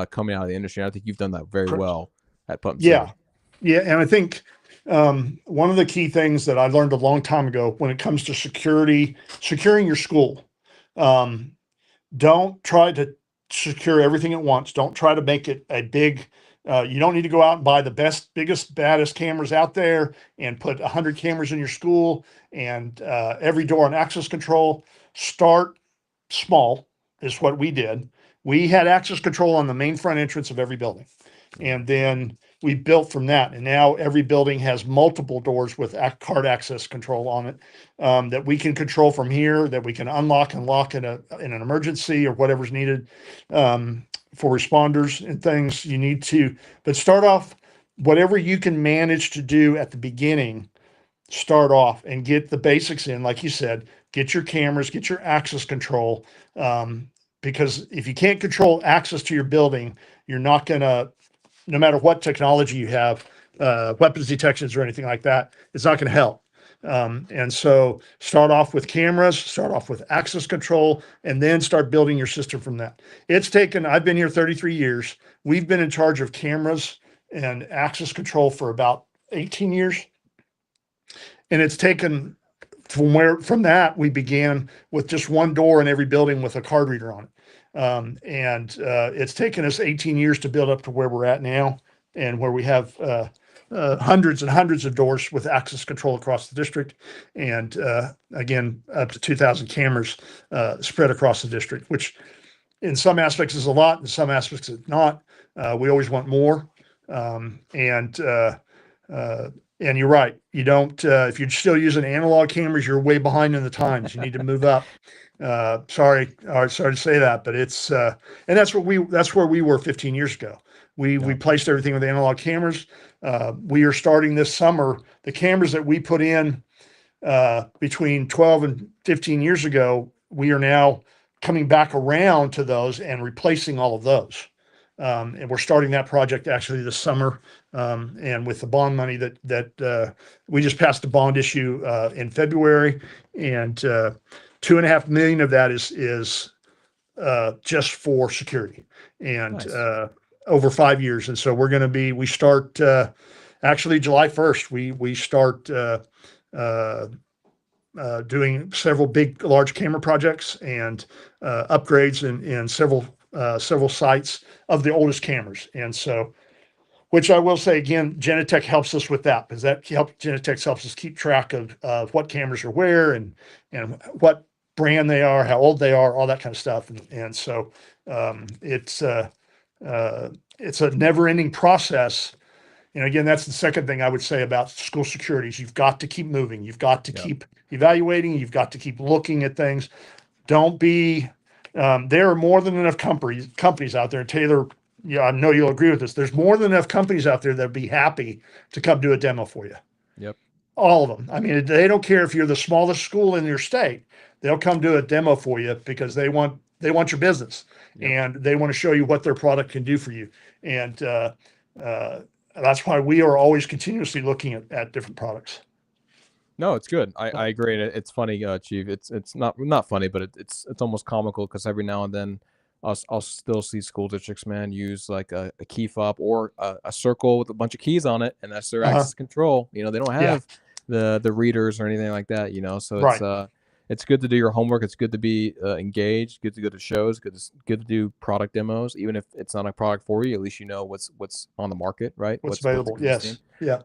Speaker 5: coming out of the industry. And I think you've done that very well at Putnam City.
Speaker 8: Yeah. And I think one of the key things that I learned a long time ago when it comes to securing your school, don't try to secure everything at once. Don't try to make it a big, you don't need to go out and buy the biggest, baddest cameras out there and put 100 cameras in your school and every door on access control. Start small is what we did. We had access control on the main front entrance of every building. And then we built from that. And now every building has multiple doors with card access control on it that we can control from here, that we can unlock and lock in an emergency or whatever's needed for responders and things you need to. But start off, whatever you can manage to do at the beginning, start off and get the basics in. Like you said, get your cameras, get your access control. Because if you can't control access to your building, you're not going to, no matter what technology you have, weapons detections or anything like that, it's not going to help. And so start off with cameras, start off with access control, and then start building your system from that. I've been here 33 years. We've been in charge of cameras and access control for about 18 years. And it's taken from that, we began with just one door in every building with a card reader on it. It's taken us 18 years to build up to where we're at now, and where we have hundreds and hundreds of doors with access control across the district. And again, up to 2,000 cameras spread across the district, which in some aspects is a lot, in some aspects it's not. We always want more. And you're right. You don't, if you're still using analog cameras, you're way behind in the times. You need to move up. Sorry to say that, but it's, and that's where we were 15 years ago. We placed everything with analog cameras. We are starting this summer, the cameras that we put in, between 12 and 15 years ago, we are now coming back around to those and replacing all of those. And we're starting that project actually this summer. And with the bond money that we just passed a bond issue in February, and 2.5 million of that is just for security, and
Speaker 5: Nice.
Speaker 8: over 5 years. And so we start actually July 1st. We start uh, doing several large camera projects and upgrades in several sites of the oldest cameras. And so, which I will say again, Genetech helps us with that, because Genetech helps us keep track of what cameras are where, and what brand they are, how old they are, all that kind of stuff. And so it's a never ending process. And again, that's the second thing I would say about school security is you've got to keep moving. You've got to
Speaker 5: Yep.
Speaker 8: keep evaluating. You've got to keep looking at things. Don't be, there are more than enough companies out there. And Taylor, yeah, I know you'll agree with this. There's more than enough companies out there that'd be happy to come do a demo for you.
Speaker 5: Yep.
Speaker 8: All of them. I mean, they don't care if you're the smallest school in your state. They'll come do a demo for you because they want your business,
Speaker 5: Yep.
Speaker 8: and they want to show you what their product can do for you. And that's why we are always continuously looking at different products.
Speaker 5: No, it's good. I agree. And it's funny, Chief. It's not funny, but it's almost comical, because every now and then I'll still see school districts, man, use like a key fob or a circle with a bunch of keys on it, and that's their access control. They don't have the readers or anything like that. So it's good to do your homework. It's good to be engaged. Good to go to shows. Good to do product demos, even if it's not a product for you. At least you know what's on the market, right?
Speaker 8: What's available? Yes. Yeah.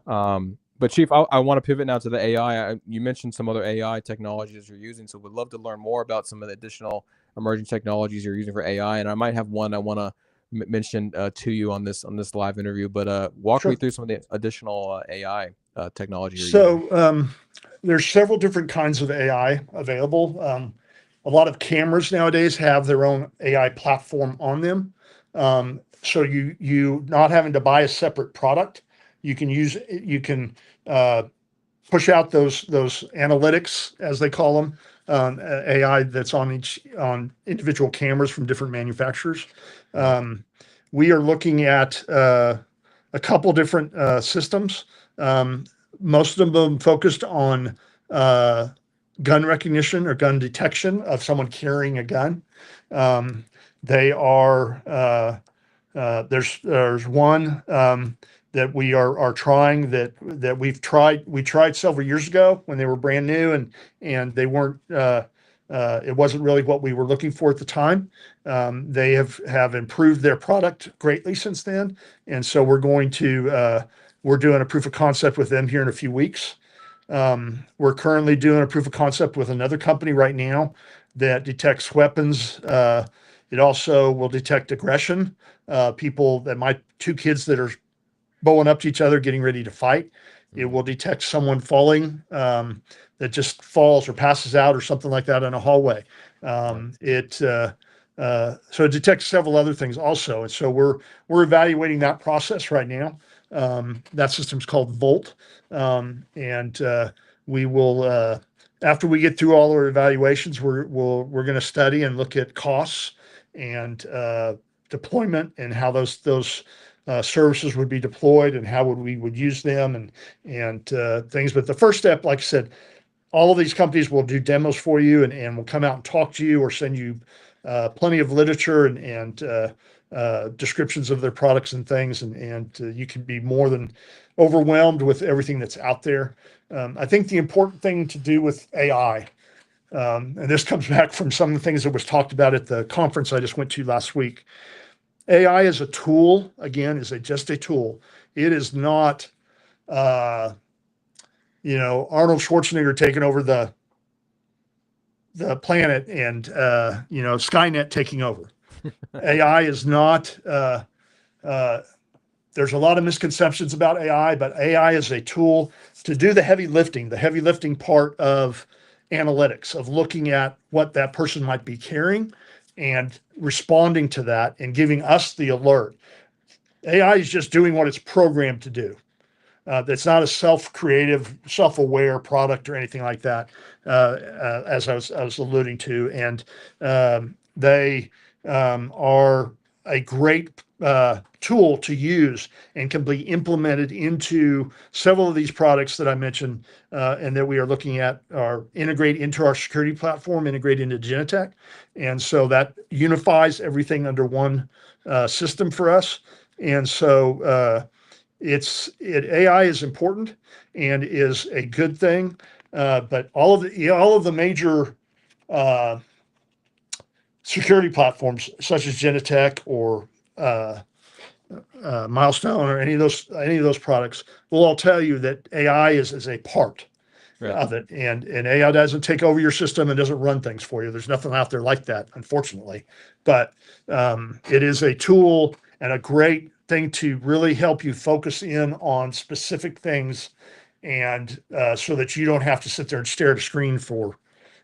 Speaker 5: But Chief, I want to pivot now to the AI. You mentioned some other AI technologies you're using, so we'd love to learn more about some of the additional emerging technologies you're using for AI. And I might have one I want to mention to you on this live interview. But walk me through some of the additional AI technology you're using.
Speaker 8: So there's several different kinds of AI available. A lot of cameras nowadays have their own AI platform on them. So you not having to buy a separate product, you can push out those analytics, as they call them, AI that's on individual cameras from different manufacturers. We are looking at a couple different systems. Most of them focused on gun recognition or gun detection of someone carrying a gun. They are there's one that we are trying that we tried several years ago when they were brand new, and they weren't it wasn't really what we were looking for at the time. They have improved their product greatly since then, and so we're doing a proof of concept with them here in a few weeks. We're currently doing a proof of concept with another company right now that detects weapons. It also will detect aggression. Two kids that are bowling up to each other, getting ready to fight. It will detect someone falling that just falls or passes out or something like that in a hallway. So it detects several other things also. And so we're evaluating that process right now. That system's called Volt. We will, after we get through all our evaluations, we're going to study and look at costs and deployment, and how those services would be deployed, and how we would use them, and things. But the first step, like I said, all of these companies will do demos for you, and will come out and talk to you, or send you plenty of literature and descriptions of their products and things, and you can be more than overwhelmed with everything that's out there. I think the important thing to do with AI, and this comes back from some of the things that was talked about at the conference I just went to last week. AI is a tool, again, just a tool. It is not, Arnold Schwarzenegger taking over the planet, and, Skynet taking over. AI is not, there's a lot of misconceptions about AI, but AI is a tool to do the heavy lifting part of analytics, of looking at what that person might be carrying and responding to that and giving us the alert. AI is just doing what it's programmed to do. It's not a self-creative, self-aware product or anything like that, as I was alluding to. And they are a great tool to use and can be implemented into several of these products that I mentioned and that we are looking at are integrate into our security platform, integrate into Genetec. And so that unifies everything under one system for us. And so AI is important and is a good thing. But all of the major security platforms such as Genetec or Milestone or any of those products will all tell you that AI is a part
Speaker 5: Right.
Speaker 8: of it, and AI doesn't take over your system and doesn't run things for you. There's nothing out there like that, unfortunately. But it is a tool and a great thing to really help you focus in on specific things, and so that you don't have to sit there and stare at a screen for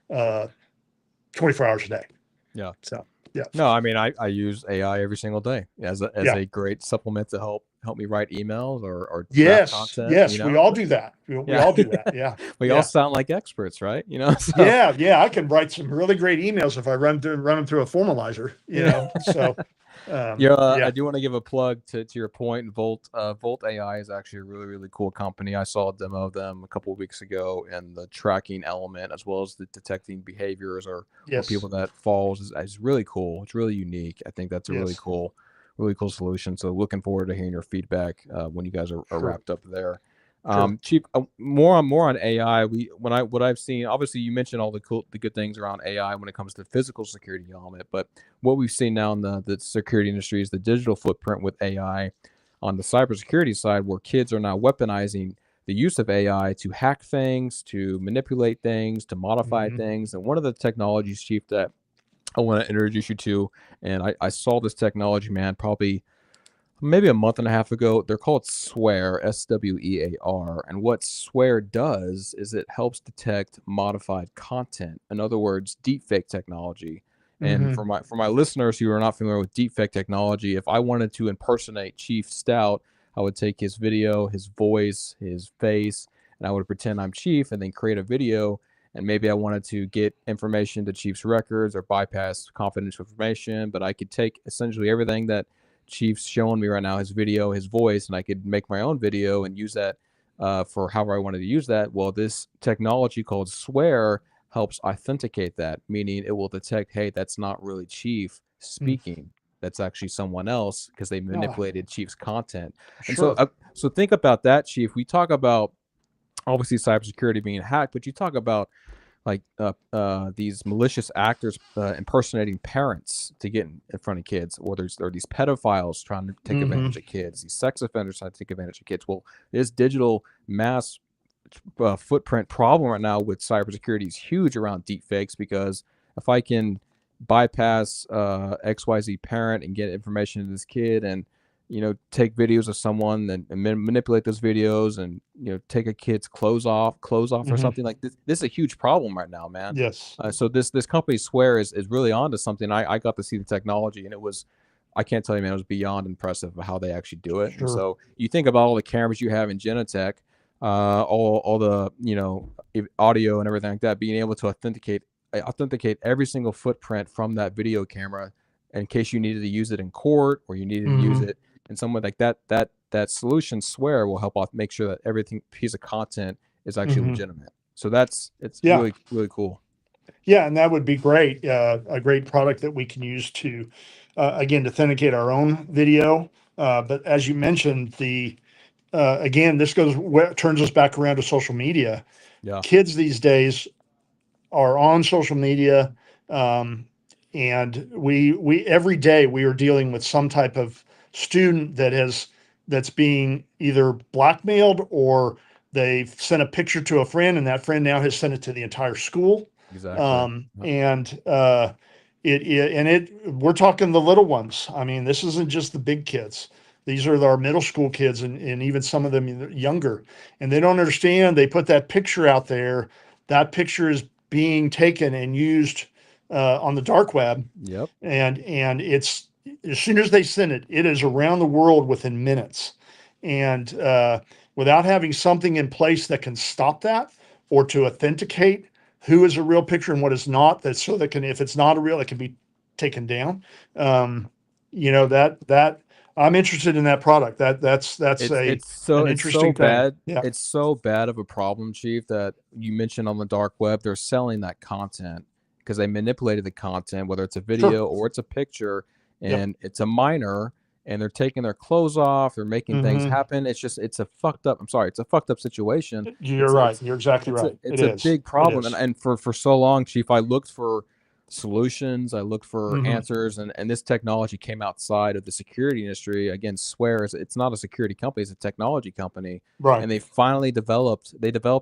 Speaker 8: 24 hours a day.
Speaker 5: Yeah.
Speaker 8: So yeah.
Speaker 5: No, I mean, I use AI every single day as
Speaker 8: Yeah.
Speaker 5: a great supplement to help me write emails or draft
Speaker 8: Yes,
Speaker 5: content.
Speaker 8: yes,
Speaker 5: You
Speaker 8: we
Speaker 5: know,
Speaker 8: all do that. We
Speaker 5: yeah,
Speaker 8: all do that. Yeah,
Speaker 5: we
Speaker 8: yeah,
Speaker 5: all sound like experts, right? You know, so
Speaker 8: yeah. I can write some really great emails if I run them through a formalizer. You
Speaker 5: yeah.
Speaker 8: know, so
Speaker 5: Yeah,
Speaker 8: yeah,
Speaker 5: I do want to give a plug to your point. Volt AI is actually a really, really cool company. I saw a demo of them a couple of weeks ago, and the tracking element as well as the detecting behaviors or
Speaker 8: yes,
Speaker 5: people that falls is really cool. It's really unique. I think that's a
Speaker 8: yes,
Speaker 5: really cool solution. So looking forward to hearing your feedback when you guys are
Speaker 8: sure,
Speaker 5: wrapped up there.
Speaker 8: sure.
Speaker 5: Chief, more on AI. What I've seen, obviously you mentioned all the good things around AI when it comes to physical security element, but what we've seen now in the security industry is the digital footprint with AI on the cybersecurity side, where kids are now weaponizing the use of AI to hack things, to manipulate things, to modify
Speaker 8: Mhm.
Speaker 5: things. And one of the technologies, Chief, that I want to introduce you to, and I saw this technology, man, probably maybe a month and a half ago. They're called Swear, SWEAR. And what Swear does is it helps detect modified content. In other words, deepfake technology. And
Speaker 8: Mhm.
Speaker 5: for my listeners who are not familiar with deepfake technology, if I wanted to impersonate Chief Stout, I would take his video, his voice, his face, and I would pretend I'm Chief and then create a video. And maybe I wanted to get information to Chief's records or bypass confidential information, but I could take essentially everything that Chief's showing me right now, his video, his voice, and I could make my own video and use that for however I wanted to use that. Well, this technology called Swear helps authenticate that, meaning it will detect, hey, that's not really Chief
Speaker 8: Mm.
Speaker 5: speaking. That's actually someone else because they
Speaker 8: Ah,
Speaker 5: manipulated Chief's content. And
Speaker 8: sure.
Speaker 5: so think about that, Chief. We talk about obviously cybersecurity being hacked, but you talk about like these malicious actors impersonating parents to get in front of kids, or there are these pedophiles trying to take advantage
Speaker 8: Mhm.
Speaker 5: of kids, these sex offenders trying to take advantage of kids. Well, this digital mass footprint problem right now with cybersecurity is huge around deepfakes, because if I can bypass XYZ parent and get information to this kid and take videos of someone and manipulate those videos and take a kid's clothes off or
Speaker 8: Mhm.
Speaker 5: something like this. This is a huge problem right now, man.
Speaker 8: Yes.
Speaker 5: So this company Swear is really onto something. I got to see the technology, and it was, I can't tell you, man, it was beyond impressive how they actually do it. And
Speaker 8: Sure.
Speaker 5: so you think about all the cameras you have in Genetec, all the audio and everything like that, being able to authenticate every single footprint from that video camera in case you needed to use it in court or you needed to use
Speaker 8: Mhm.
Speaker 5: it in somewhere like that. That solution Swear will help make sure that everything piece of content is actually
Speaker 8: Mhm.
Speaker 5: legitimate. So it's
Speaker 8: Yeah.
Speaker 5: really, really cool.
Speaker 8: Yeah, and that would be great. A great product that we can use to, again, to authenticate our own video. But as you mentioned, again, this turns us back around to social media.
Speaker 5: Yeah,
Speaker 8: Kids these days are on social media, um, and we every day we are dealing with some type of student that's being either blackmailed or they've sent a picture to a friend and that friend now has sent it to the entire school.
Speaker 5: exactly. Yep.
Speaker 8: And we're talking the little ones. I mean, this isn't just the big kids. These are our middle school kids and even some of them younger, and they don't understand. They put that picture out there. That picture is being taken and used on the dark web,
Speaker 5: Yep.
Speaker 8: and it's as soon as they send it, it is around the world within minutes. And without having something in place that can stop that or to authenticate who is a real picture and what is not, that so that can, if it's not a real, it can be taken down. Um, that I'm interested in that product. That's an
Speaker 5: It's so
Speaker 8: interesting thing.
Speaker 5: bad.
Speaker 8: Yeah.
Speaker 5: It's so bad of a problem, Chief, that you mentioned on the dark web. They're selling that content because they manipulated the content, whether it's a
Speaker 8: Sure.
Speaker 5: video or it's a picture,
Speaker 8: Yep.
Speaker 5: and it's a minor, and they're taking their clothes off. They're making things
Speaker 8: Mhm.
Speaker 5: happen. It's a fucked up. I'm sorry, it's a fucked up situation.
Speaker 8: You're right. You're exactly
Speaker 5: It's
Speaker 8: right. It
Speaker 5: a
Speaker 8: is.
Speaker 5: big
Speaker 8: It
Speaker 5: problem,
Speaker 8: is.
Speaker 5: and for so long, Chief, I looked for solutions. I looked for
Speaker 8: Mhm.
Speaker 5: answers, and this technology came outside of the security industry. Again, swears it's not a security company; it's a technology company.
Speaker 8: Right.
Speaker 5: And they finally developed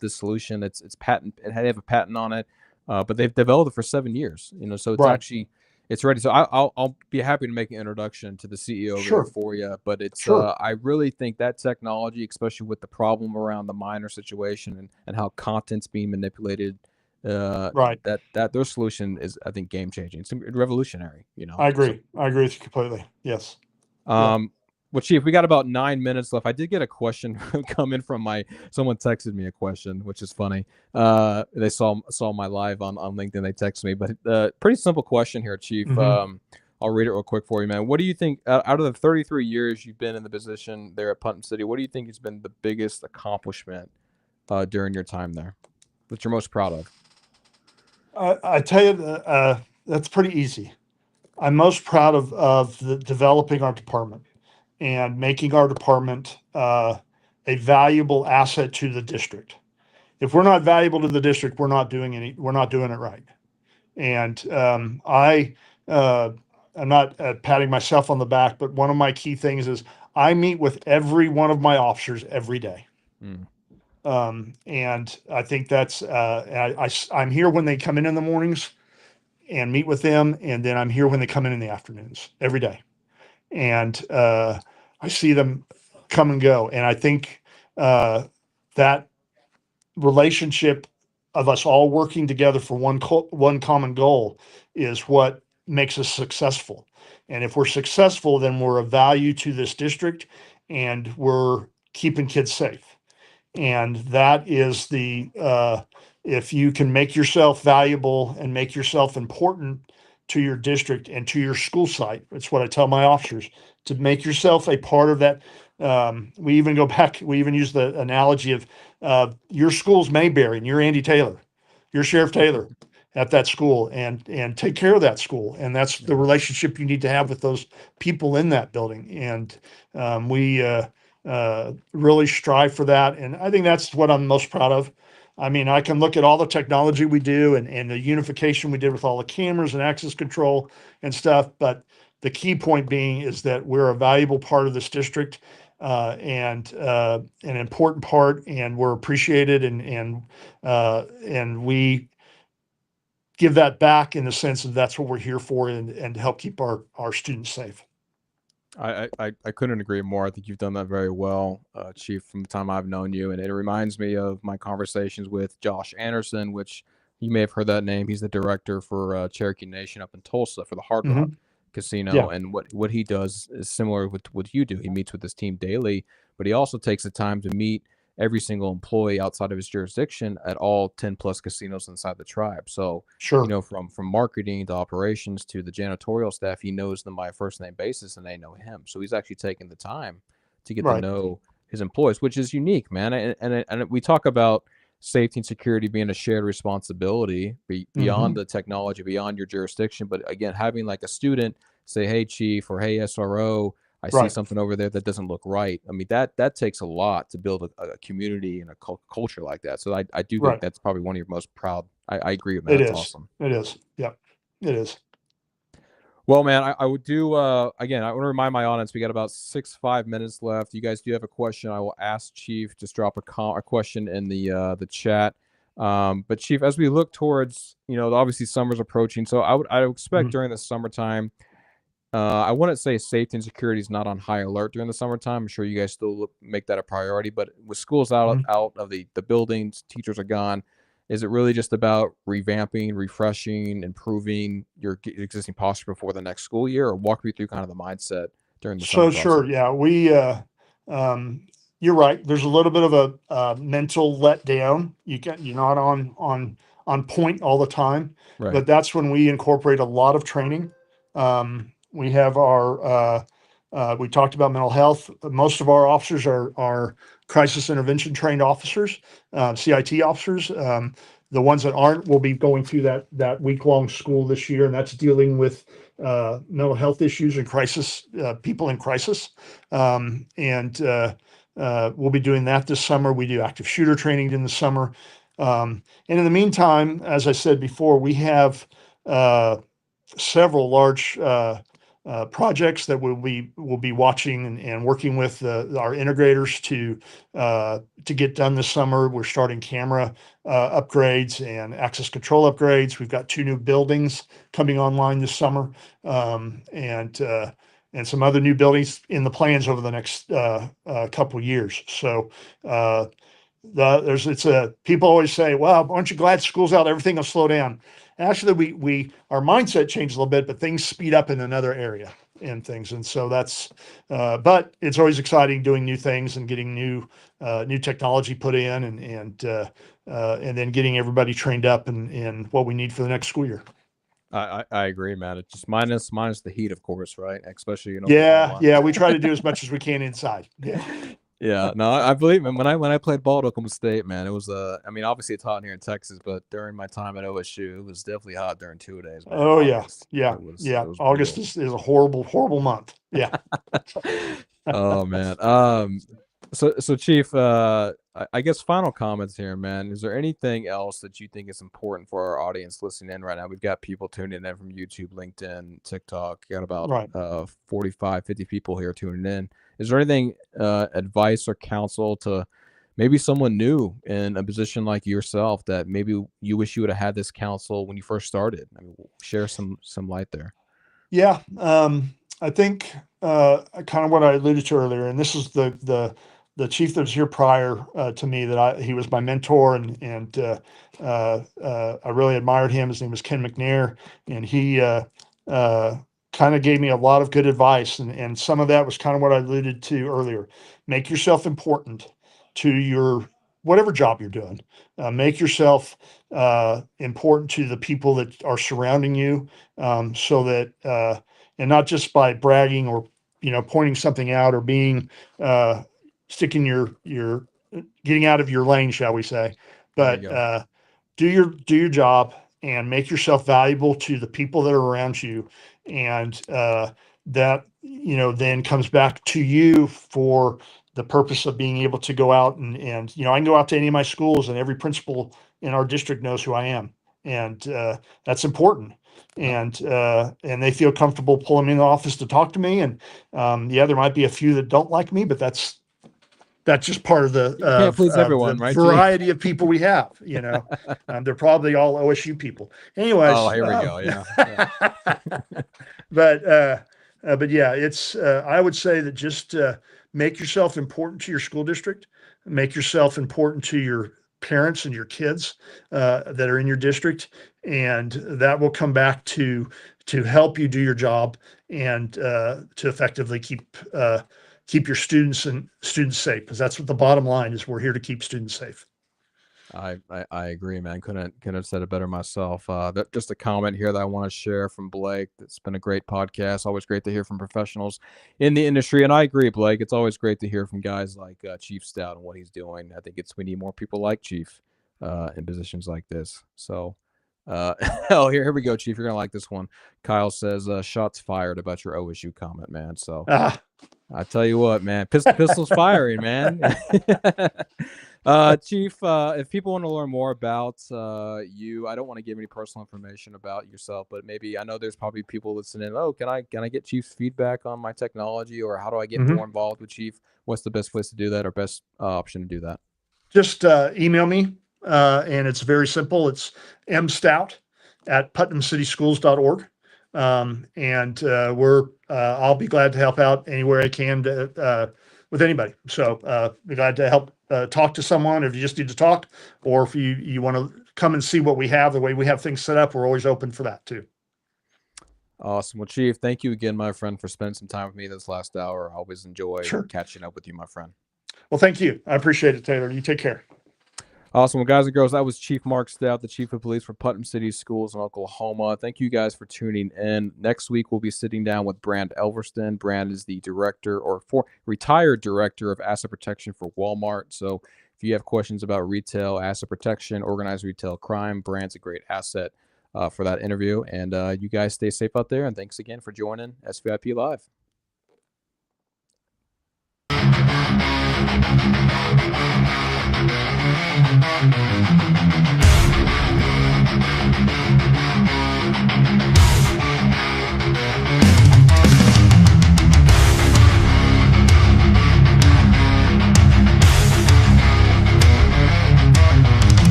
Speaker 5: this solution. It's patent. They have a patent on it, but they've developed it for 7 years. So it's
Speaker 8: Right.
Speaker 5: actually it's ready. So I'll be happy to make an introduction to the CEO over there
Speaker 8: Sure.
Speaker 5: for you. But it's
Speaker 8: Sure.
Speaker 5: I really think that technology, especially with the problem around the minor situation and how content's being manipulated,
Speaker 8: Right.
Speaker 5: that their solution is, I think, game changing. It's revolutionary.
Speaker 8: I
Speaker 5: So
Speaker 8: agree. I agree with you completely. Yes. Yep.
Speaker 5: well, Chief, we got about 9 minutes left. I did get a question come in from someone texted me a question, which is funny. They saw my live on LinkedIn. They texted me, but pretty simple question here, Chief.
Speaker 8: Mhm.
Speaker 5: I'll read it real quick for you, man. What do you think out of the 33 years you've been in the position there at Putnam City? What do you think has been the biggest accomplishment during your time there that you're most proud of?
Speaker 8: I tell you, that's pretty easy. I'm most proud of the developing our department and making our department a valuable asset to the district. If we're not valuable to the district, we're not doing it right. And I'm not patting myself on the back, but one of my key things is I meet with every one of my officers every day.
Speaker 5: Mm.
Speaker 8: And I think that's I'm here when they come in the mornings and meet with them, and then I'm here when they come in the afternoons every day, and I see them come and go, and I think that relationship of us all working together for one common goal is what makes us successful. And if we're successful, then we're of value to this district, and we're keeping kids safe. And that is if you can make yourself valuable and make yourself important to your district and to your school site, it's what I tell my officers, to make yourself a part of that. We even use the analogy of your school's Mayberry and you're Andy Taylor, you're Sheriff Taylor at that school, and take care of that school. And that's the relationship you need to have with those people in that building. And we really strive for that. And I think that's what I'm most proud of. I mean, I can look at all the technology we do and the unification we did with all the cameras and access control and stuff. But the key point being is that we're a valuable part of this district and an important part, and we're appreciated, and we give that back in the sense of that's what we're here for, and to help keep our students safe.
Speaker 5: I couldn't agree more. I think you've done that very well, Chief, from the time I've known you. And it reminds me of my conversations with Josh Anderson, which you may have heard that name. He's the director for Cherokee Nation up in Tulsa for the Hard Rock Casino.
Speaker 8: Yeah.
Speaker 5: And what he does is similar with what you do. He meets with his team daily, but he also takes the time to meet every single employee outside of his jurisdiction at all 10 plus casinos inside the tribe. So,
Speaker 8: Sure.
Speaker 5: from marketing to operations to the janitorial staff, he knows them by a first name basis and they know him. So he's actually taking the time to get to
Speaker 8: Right.
Speaker 5: know his employees, which is unique, man. And we talk about safety and security being a shared responsibility beyond the technology, beyond your jurisdiction. But again, having like a student say, "Hey, chief," or "Hey, SRO, I see
Speaker 8: Right.
Speaker 5: something over there that doesn't look right." I mean, that takes a lot to build a community and a culture like that. So I do think
Speaker 8: Right.
Speaker 5: that's probably one of your most proud. I agree with, man.
Speaker 8: It
Speaker 5: That's
Speaker 8: is.
Speaker 5: awesome.
Speaker 8: It is. Yep. It is.
Speaker 5: Well, man, I would do again. I want to remind my audience we got about 5 minutes left. You guys do have a question? I will ask Chief. Just drop a question in the chat. But Chief, as we look towards obviously summer's approaching, so I would expect during the summertime. I wouldn't say safety and security is not on high alert during the summertime. I'm sure you guys still make that a priority. But with schools out of the buildings, teachers are gone. Is it really just about revamping, refreshing, improving your existing posture before the next school year, or walk me through kind of the mindset during the summer
Speaker 8: So sure.
Speaker 5: process?
Speaker 8: Yeah. You're right. There's a little bit of a mental letdown. You're not on point all the time,
Speaker 5: Right.
Speaker 8: but that's when we incorporate a lot of training. We have our, we talked about mental health. Most of our officers are crisis intervention trained officers, CIT officers. The ones that aren't will be going through that week-long school this year, and that's dealing with mental health issues and crisis, people in crisis. We'll be doing that this summer. We do active shooter training in the summer. And in the meantime, as I said before, we have several large projects that we'll be watching and working with our integrators to get done this summer. We're starting camera upgrades and access control upgrades. We've got 2 new buildings coming online this summer, and some other new buildings in the plans over the next couple of years. So people always say, "Well, aren't you glad school's out? Everything will slow down." Actually, our mindset changed a little bit, but things speed up in another area and things. And so that's, but it's always exciting doing new things and getting new technology put in and then getting everybody trained up in what we need for the next school year.
Speaker 5: I agree, man. It's just minus the heat, of course, right? Especially,
Speaker 8: Yeah. We try to do as much as we can inside. Yeah.
Speaker 5: Yeah, no, I believe, man. When I played ball at Oklahoma State, man, it was I mean, obviously it's hot here in Texas, but during my time at OSU, it was definitely hot during 2 days, man.
Speaker 8: Oh
Speaker 5: August,
Speaker 8: yeah.
Speaker 5: it was
Speaker 8: August is a horrible month. Yeah.
Speaker 5: Oh man. So Chief, I guess final comments here, man. Is there anything else that you think is important for our audience listening in right now? We've got people tuning in from YouTube, LinkedIn, TikTok. Got about 45, 50 people here tuning in. Is there anything, advice or counsel to maybe someone new in a position like yourself that maybe you wish you would have had this counsel when you first started? I mean, share some light there.
Speaker 8: Yeah. I think kind of what I alluded to earlier, and this is the chief that was here prior to me, he was my mentor, and I really admired him. His name was Ken McNair, and he kind of gave me a lot of good advice. And some of that was kind of what I alluded to earlier. Make yourself important to your whatever job you're doing. Make yourself important to the people that are surrounding you, so that and not just by bragging or pointing something out or being sticking your getting out of your lane, shall we say, but do your job and make yourself valuable to the people that are around you, and that then comes back to you for the purpose of being able to go out and I can go out to any of my schools and every principal in our district knows who I am, and that's important. And they feel comfortable pulling me in the office to talk to me. And there might be a few that don't like me, but that's just part of the
Speaker 5: can't please everyone,
Speaker 8: the
Speaker 5: right,
Speaker 8: variety of people we have. They're probably all OSU people. Anyways.
Speaker 5: Oh, here we go. Yeah.
Speaker 8: But yeah, it's I would say that just make yourself important to your school district, make yourself important to your parents and your kids that are in your district, and that will come back to help you do your job and to effectively keep your students safe, because that's what the bottom line is. We're here to keep students safe.
Speaker 5: I agree, man. Couldn't have said it better myself. Just a comment here that I want to share from Blake. It's been a great podcast. Always great to hear from professionals in the industry. And I agree, Blake. It's always great to hear from guys like Chief Stout and what he's doing. I think we need more people like Chief in positions like this. So, here we go, Chief. You're gonna like this one. Kyle says, "Shots fired" about your OSU comment, man. So I tell you what, man, pistols firing, man. Chief, if people want to learn more about you, I don't want to give any personal information about yourself, but maybe I know there's probably people listening. Oh, can I get Chief's feedback on my technology, or how do I get more involved with Chief? What's the best place to do that, or best option to do that?
Speaker 8: Just email me, and it's very simple. It's mstout@putnamcityschools.org. I'll be glad to help out anywhere I can with anybody. So be glad to help talk to someone if you just need to talk, or if you want to come and see what we have, the way we have things set up. We're always open for that too.
Speaker 5: Awesome. Well, Chief, thank you again, my friend, for spending some time with me this last hour. I always enjoy
Speaker 8: Sure.
Speaker 5: catching up with you, my friend.
Speaker 8: Well, thank you. I appreciate it, Taylor. You take care.
Speaker 5: Awesome. Well, guys and girls, that was Chief Mark Stout, the Chief of Police for Putnam City Schools in Oklahoma. Thank you guys for tuning in. Next week, we'll be sitting down with Brand Elverston. Brand is the retired director of asset protection for Walmart. So if you have questions about retail, asset protection, organized retail crime, Brand's a great asset for that interview. And you guys stay safe out there. And thanks again for joining SVIP Live.
Speaker 1: Thank you.